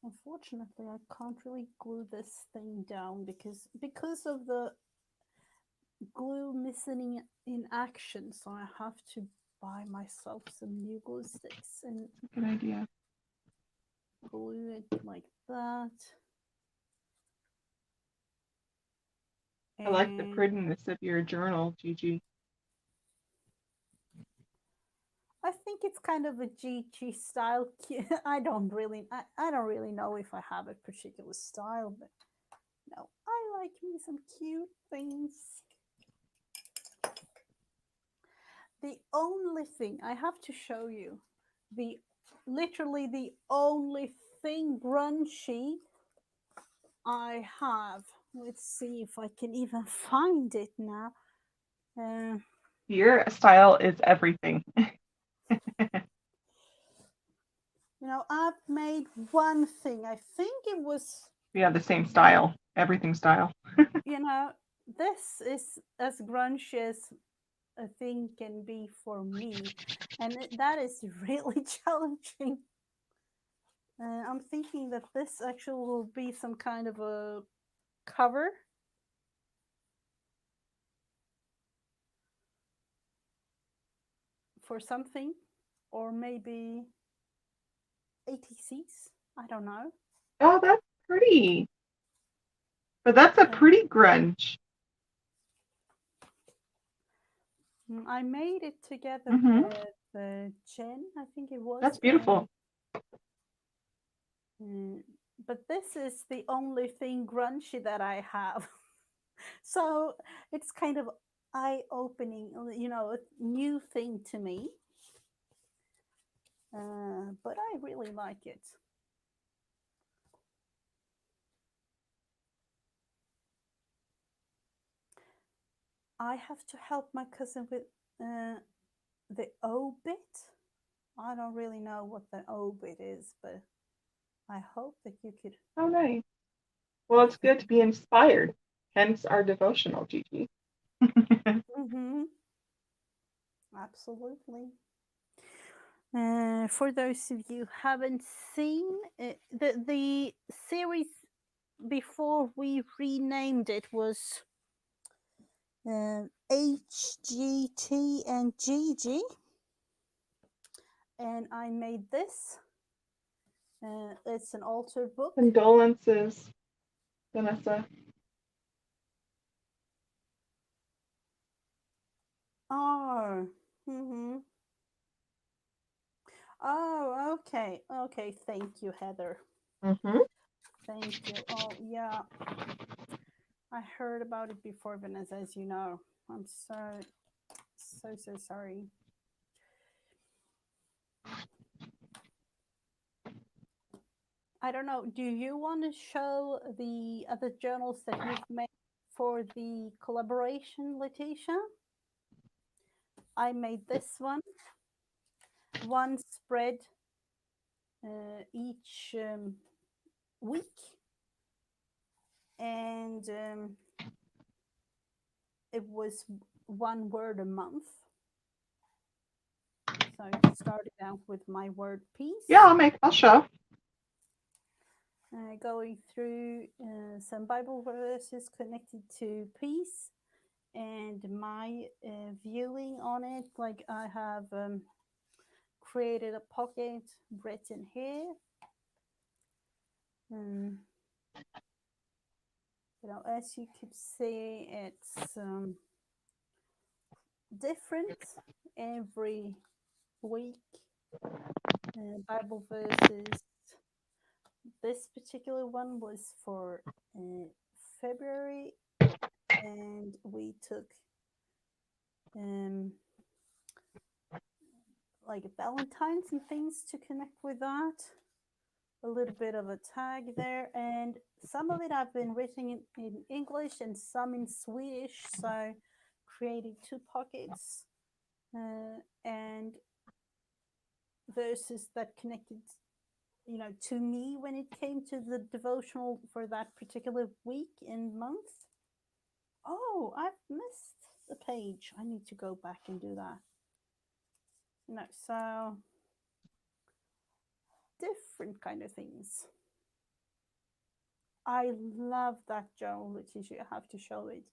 Unfortunately, I can't really glue this thing down because of the glue missing in action. So I have to buy myself some new glue sticks and
Good idea.
glue it like that.
I like the
And
prettiness of your journal, Gigi.
I think it's kind of a Gigi style. I don't really know if I have a particular style, but no, I like me some cute things. The only thing I have to show you, the literally the only thing grungy I have. Let's see if I can even find it now. Uh,
Your style is everything.
I've made one thing. I think it was,
We have the same style, everything style.
you know, this is as grungy as a thing can be for me, and that is really challenging. I'm thinking that this actually will be some kind of a cover for something, or maybe ATCs. I don't know.
Oh, that's pretty. But that's a
Uh,
pretty grunge.
I made it together
Hmm.
with Jen, I think it was.
That's beautiful.
Mm, but this is the only thing grungy that I have. So it's kind of eye opening, a new thing to me. But I really like it. I have to help my cousin with uh, the O bit. I don't really know what the O bit is, but I hope that you could.
Oh, nice. Well, it's good to be inspired. Hence our devotional, Gigi.
Mm-hmm, absolutely. For those of you who haven't seen the series before we renamed it was HGT and Gigi, and I made this. It's an altered book.
Condolences, Vanessa.
Oh, mm-hmm. Oh, okay, okay. Thank you, Heather.
Hmm.
Thank you. Oh, yeah. I heard about it before, Vanessa, as you know. I'm so sorry. I don't know. Do you want to show the other journals that you've made for the collaboration, Letitia? I made this one spread each week, and it was one word a month. So I started out with my word
Yeah,
peace,
I'll show.
going through some Bible verses connected to peace and my viewing on it. Like I have created a pocket written here. Um, as you could see, it's different every week. Bible verses. This particular one was for February, and we took um, like Valentine's and things to connect with that. A little bit of a tag there, and some of it I've been writing in English and some in Swedish. So created two pockets and verses that connected, to me when it came to the devotional for that particular week and month. Oh, I've missed a page. I need to go back and do that. So different kind of things. I love that journal, Letitia. You have to show it.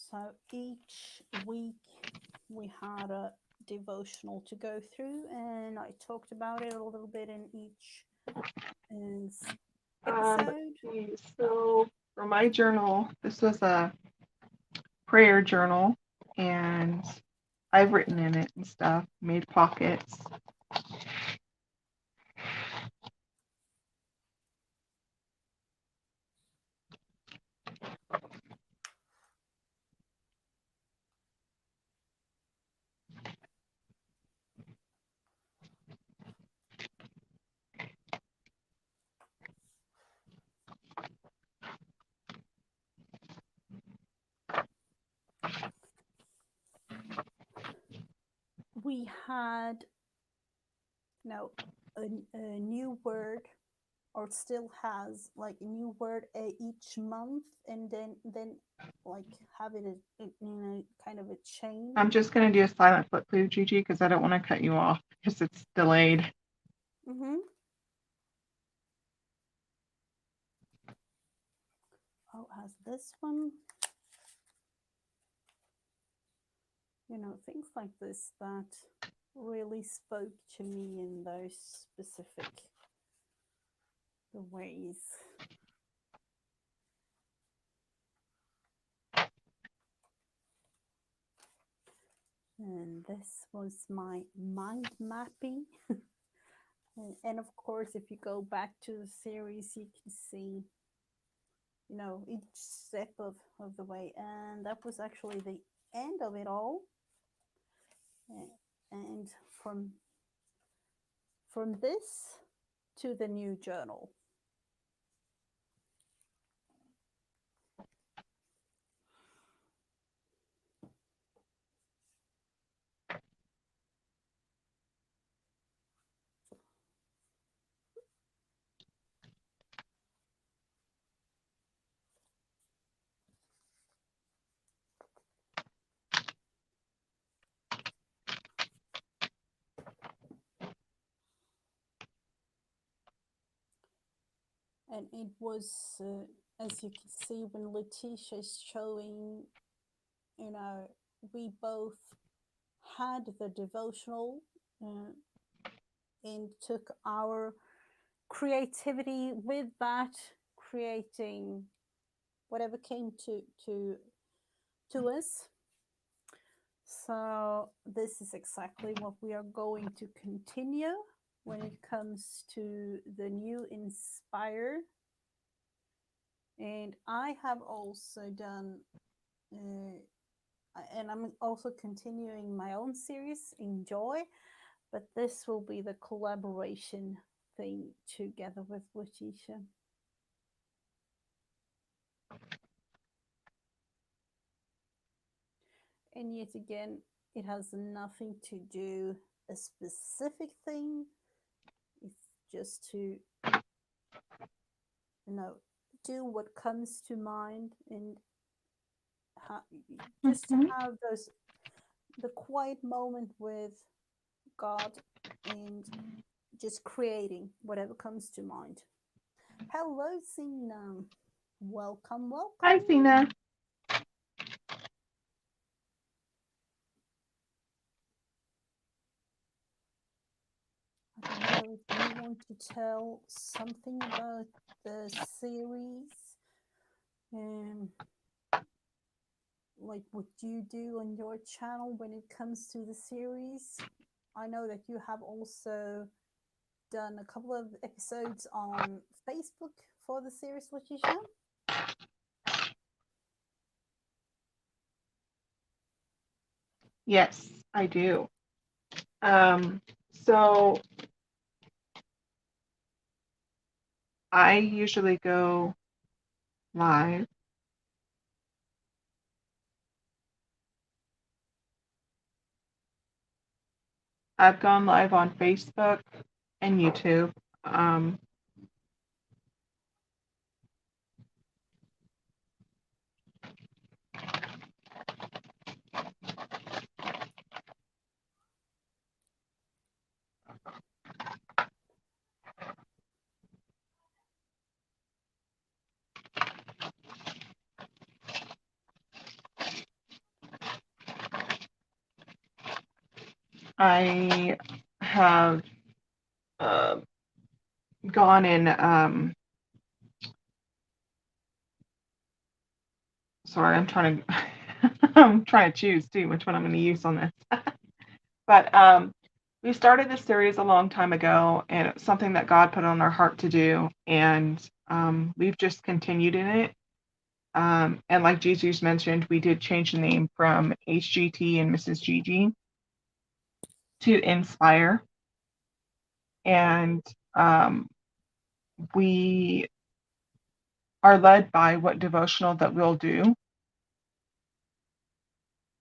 So each week we had a devotional to go through, and I talked about it a little bit in each episode.
So for my journal, this was a prayer journal, and I've written in it and stuff, made pockets.
We had a new word, or still has like a new word each month, and then like have it in a kind of a chain.
I'm just going to do a silent flip through, Gigi, because I don't want to cut you off because it's delayed.
Mm-hmm. Oh, has this one, things like this that really spoke to me in those specific ways. And this was my mind mapping. And of course, if you go back to the series, you can see, each step of the way. And that was actually the end of it all. And from this to the new journal. And it was, as you can see, when Letitia is showing, we both had the devotional and took our creativity with that, creating whatever came to us. So this is exactly what we are going to continue when it comes to the new Inspire. And I have also done, and I'm also continuing my own series, Enjoy, but this will be the collaboration thing together with Letitia. And yet again, it has nothing to do a specific thing. It's just to, do what comes to mind, and just to have the quiet moment with God and just creating whatever comes to mind. Hello, Sina. Welcome, welcome.
Hi, Sina.
I don't know if you want to tell something about the series um, like what you do on your channel when it comes to the series. I know that you have also done a couple of episodes on Facebook for the series what you show.
Yes, I do. So I usually go live. I've gone live on Facebook and YouTube. Um, I have uh, gone in. Sorry, I'm trying to. I'm trying to choose too which one I'm going to use on this. But we started this series a long time ago, and it's something that God put on our heart to do, and we've just continued in it. And like Jesus mentioned, we did change the name from HGT and Mrs. Gigi to Inspire, and um, we are led by what devotional that we'll do,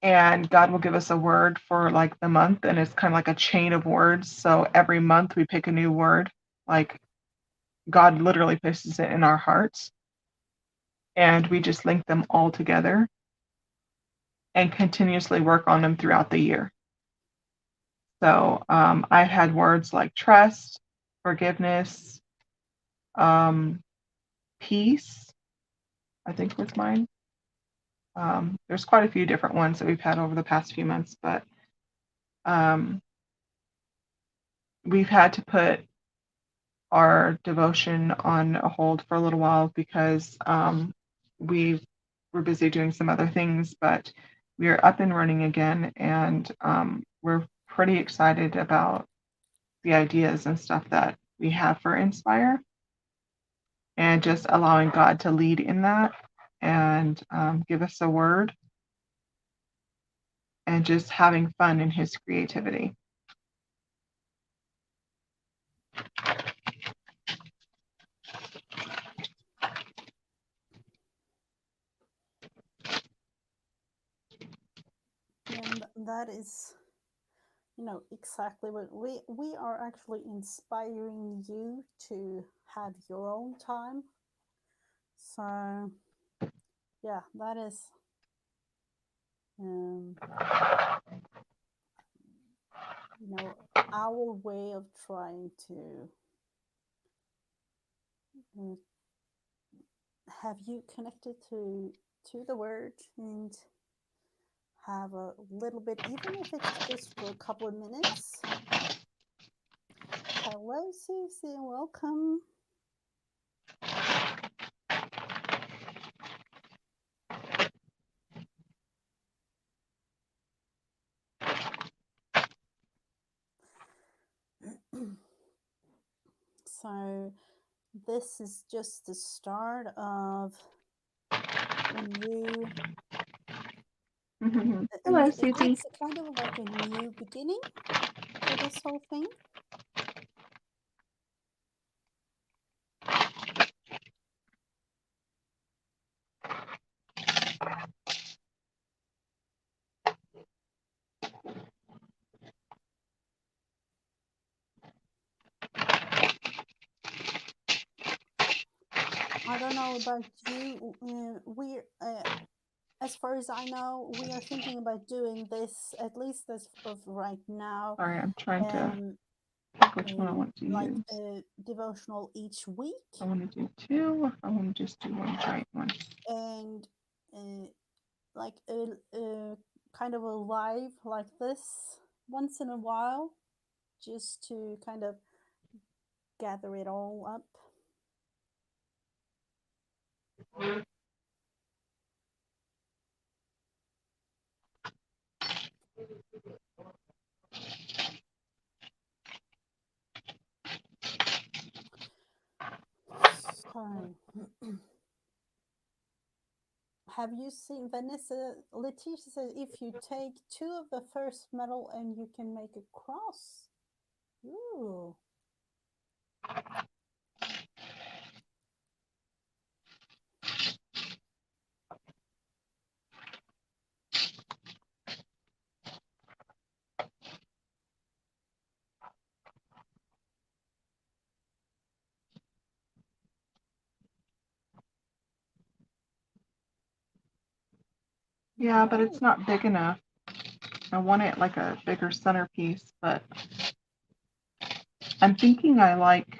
and God will give us a word for like the month, and it's kind of like a chain of words. So every month we pick a new word, like God literally places it in our hearts, and we just link them all together and continuously work on them throughout the year. So I've had words like trust, forgiveness, um, peace, I think was mine. There's quite a few different ones that we've had over the past few months, but um, we've had to put our devotion on a hold for a little while because we were busy doing some other things, but we are up and running again, and we're pretty excited about the ideas and stuff that we have for Inspire, and just allowing God to lead in that and give us a word, and just having fun in His creativity.
Yeah, and that is, exactly what we are actually inspiring you to have your own time. So yeah, that is um, you know our way of trying to uh, have you connected to the word and have a little bit, even if it's just for a couple of minutes. Hello, Susie, welcome. So this is just the start of a new
Hello, Susie.
it's a kind of like a new beginning for this whole thing. I don't know about you. We as far as I know, we are thinking about doing this at least as of right now.
Sorry, I'm trying to
Um,
pick which one I want to
like
use.
a devotional each week,
I want to do two. I want to just do one giant one.
and uh, like a kind of a live like this once in a while, just to kind of gather it all up. So, have you seen Vanessa? Letitia says if you take two of the first metal and you can make a cross. Ooh.
Yeah, but
Nice.
it's not big enough. I want it like a bigger centerpiece, but I'm thinking I like,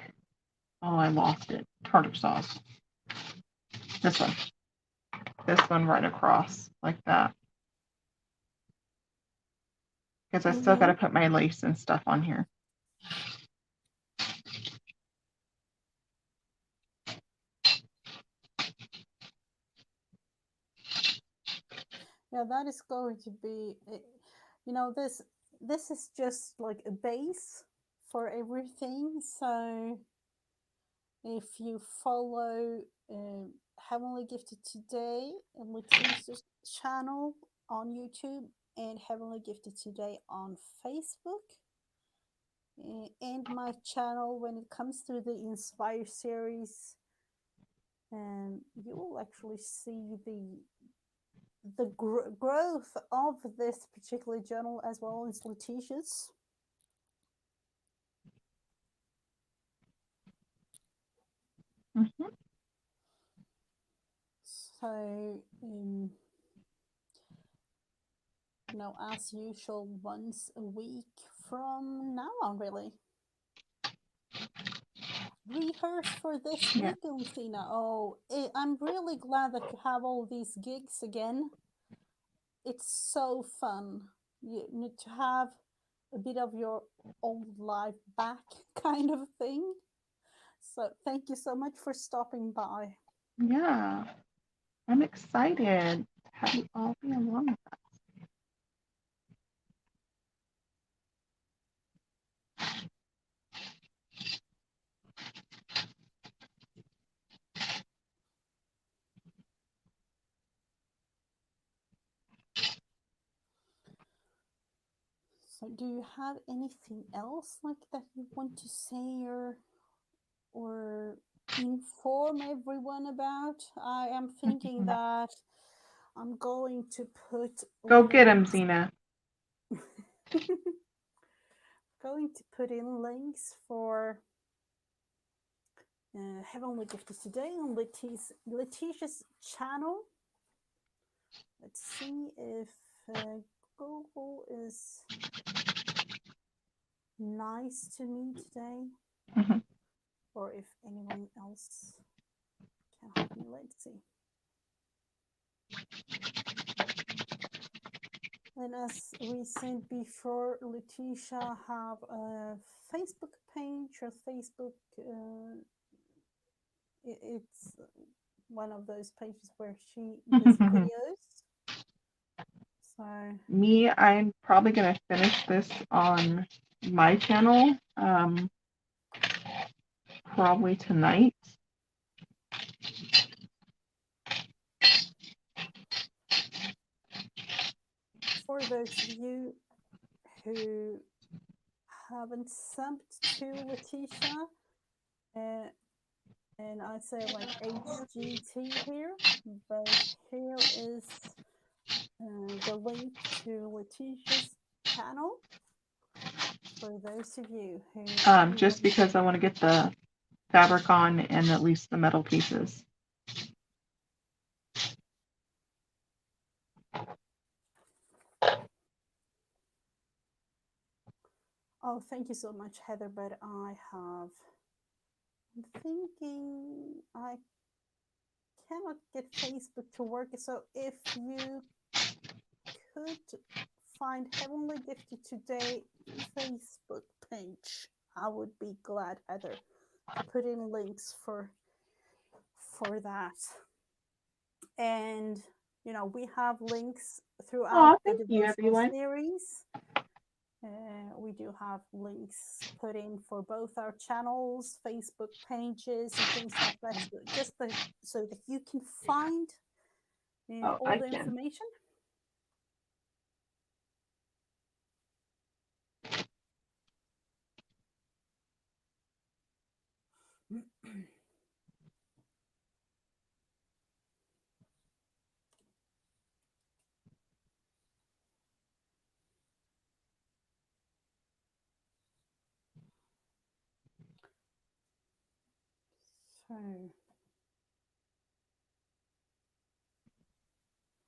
oh, I lost it. Tartar sauce. This one. This one right across like that. Because I still got
Mm-hmm.
to put my lace and stuff on here.
Yeah, that is going to be, this is just like a base for everything. So if you follow Heavenly Gifted Today and Letitia's channel on YouTube and Heavenly Gifted Today on Facebook and my channel when it comes to the Inspire series, and you will actually see the growth of this particular journal as well as Letitia's.
Mm-hmm.
So, as usual, once a week from now on, really. Rehearse for this
Yeah.
week, Lucina. Oh, I'm really glad that you have all these gigs again. It's so fun. You need to have a bit of your old life back, kind of thing. So, thank you so much for stopping by.
Yeah. I'm excited to have you all be along.
So, do you have anything else like that you want to say or inform everyone about? I am thinking that I'm going to put
Go get him,
links.
Zena.
Going to put in links for Heavenly Gifted Today on Letitia's channel. Let's see if Google is nice to me today,
Mm-hmm.
or if anyone else can help me. Let's see. And as we said before, Letitia have a Facebook page or Facebook. It's one of those pages where she does videos. So,
Me, I'm probably going to finish this on my channel probably tonight.
for those of you who haven't subbed to Letitia, uh, and I say like HGT here, but here is the link to Letitia's channel for those of you who
Just
want.
because I want to get the fabric on and at least the metal pieces.
Oh, thank you so much, Heather. But I'm thinking I cannot get Facebook to work. So if you could find Heavenly Gifted Today Facebook page, I would be glad, Heather, to put in links for that. And We have links throughout
Oh,
the
thank you,
devotional
everyone.
series. We do have links put in for both our channels, Facebook pages, and things like that, so that you can find
Oh,
all
I
the
can.
information. So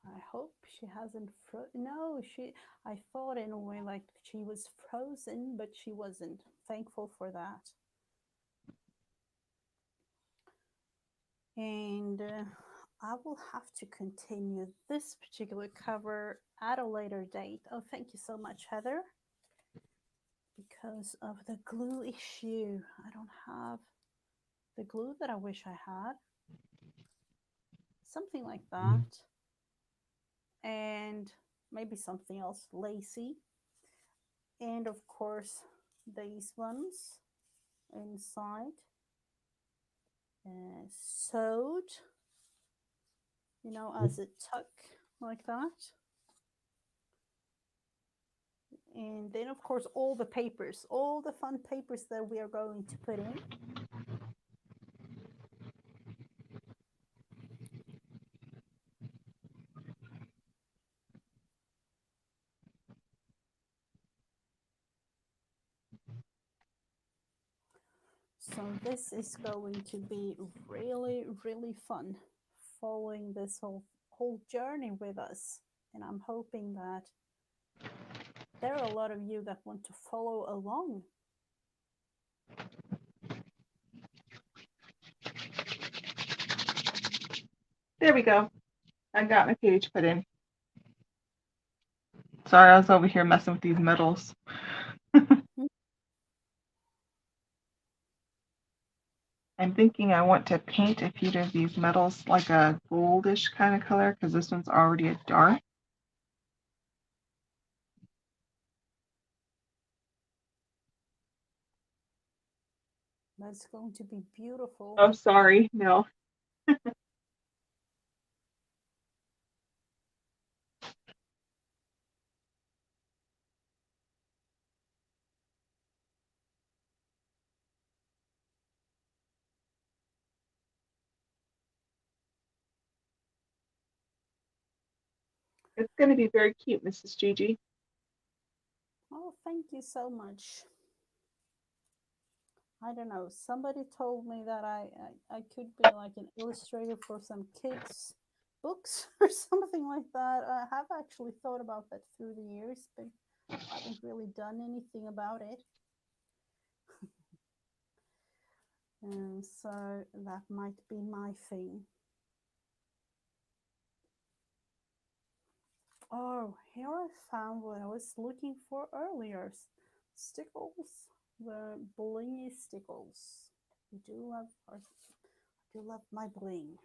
I hope she hasn't no, I thought in a way like she was frozen, but she wasn't. Thankful for that. And I will have to continue this particular cover at a later date. Oh, thank you so much, Heather. Because of the glue issue, I don't have the glue that I wish I had. Something like that. And maybe something else lacy. And of course, these ones inside sewed, as a tuck like that. And then, of course, all the papers, all the fun papers that we are going to put in. So this is going to be really, really fun following this whole journey with us. And I'm hoping that there are a lot of you that want to follow along.
There we go. I got my page put in. Sorry, I was over here messing with these metals. I'm thinking I want to paint a few of these metals like a goldish kind of color because this one's already a dark.
That's going to be beautiful.
Oh, sorry. No. It's going to be very cute, Mrs. Gigi.
Oh, thank you so much. I don't know. Somebody told me that I could be like an illustrator for some kids' books or something like that. I have actually thought about that through the years, but haven't really done anything about it. And so that might be my thing. Oh, here I found what I was looking for earlier. Stickles, the blingy stickles. I do love my bling.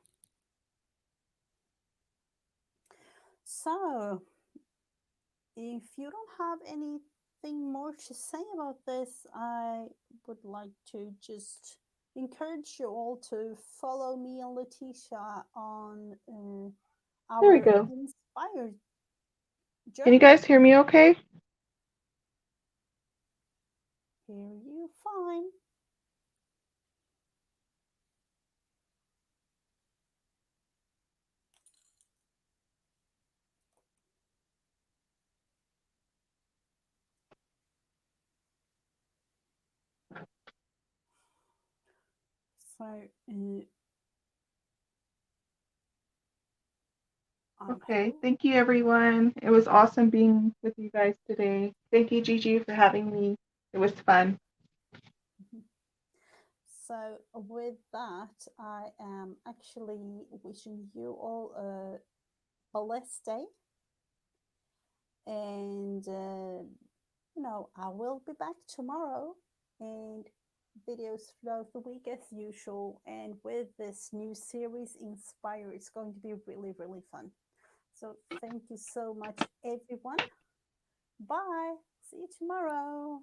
So, if you don't have anything more to say about this, I would like to just encourage you all to follow me and Letitia on
There we
our
go.
inspired
Can you
journey.
guys hear me okay?
Hear you fine. So, I
Okay.
hope.
Thank you, everyone. It was awesome being with you guys today. Thank you, Gigi, for having me. It was fun.
So, with that, I am actually wishing you all a blessed day. And, I will be back tomorrow and videos throughout the week as usual. And with this new series, Inspire, it's going to be really, really fun. So thank you so much, everyone. Bye. See you tomorrow.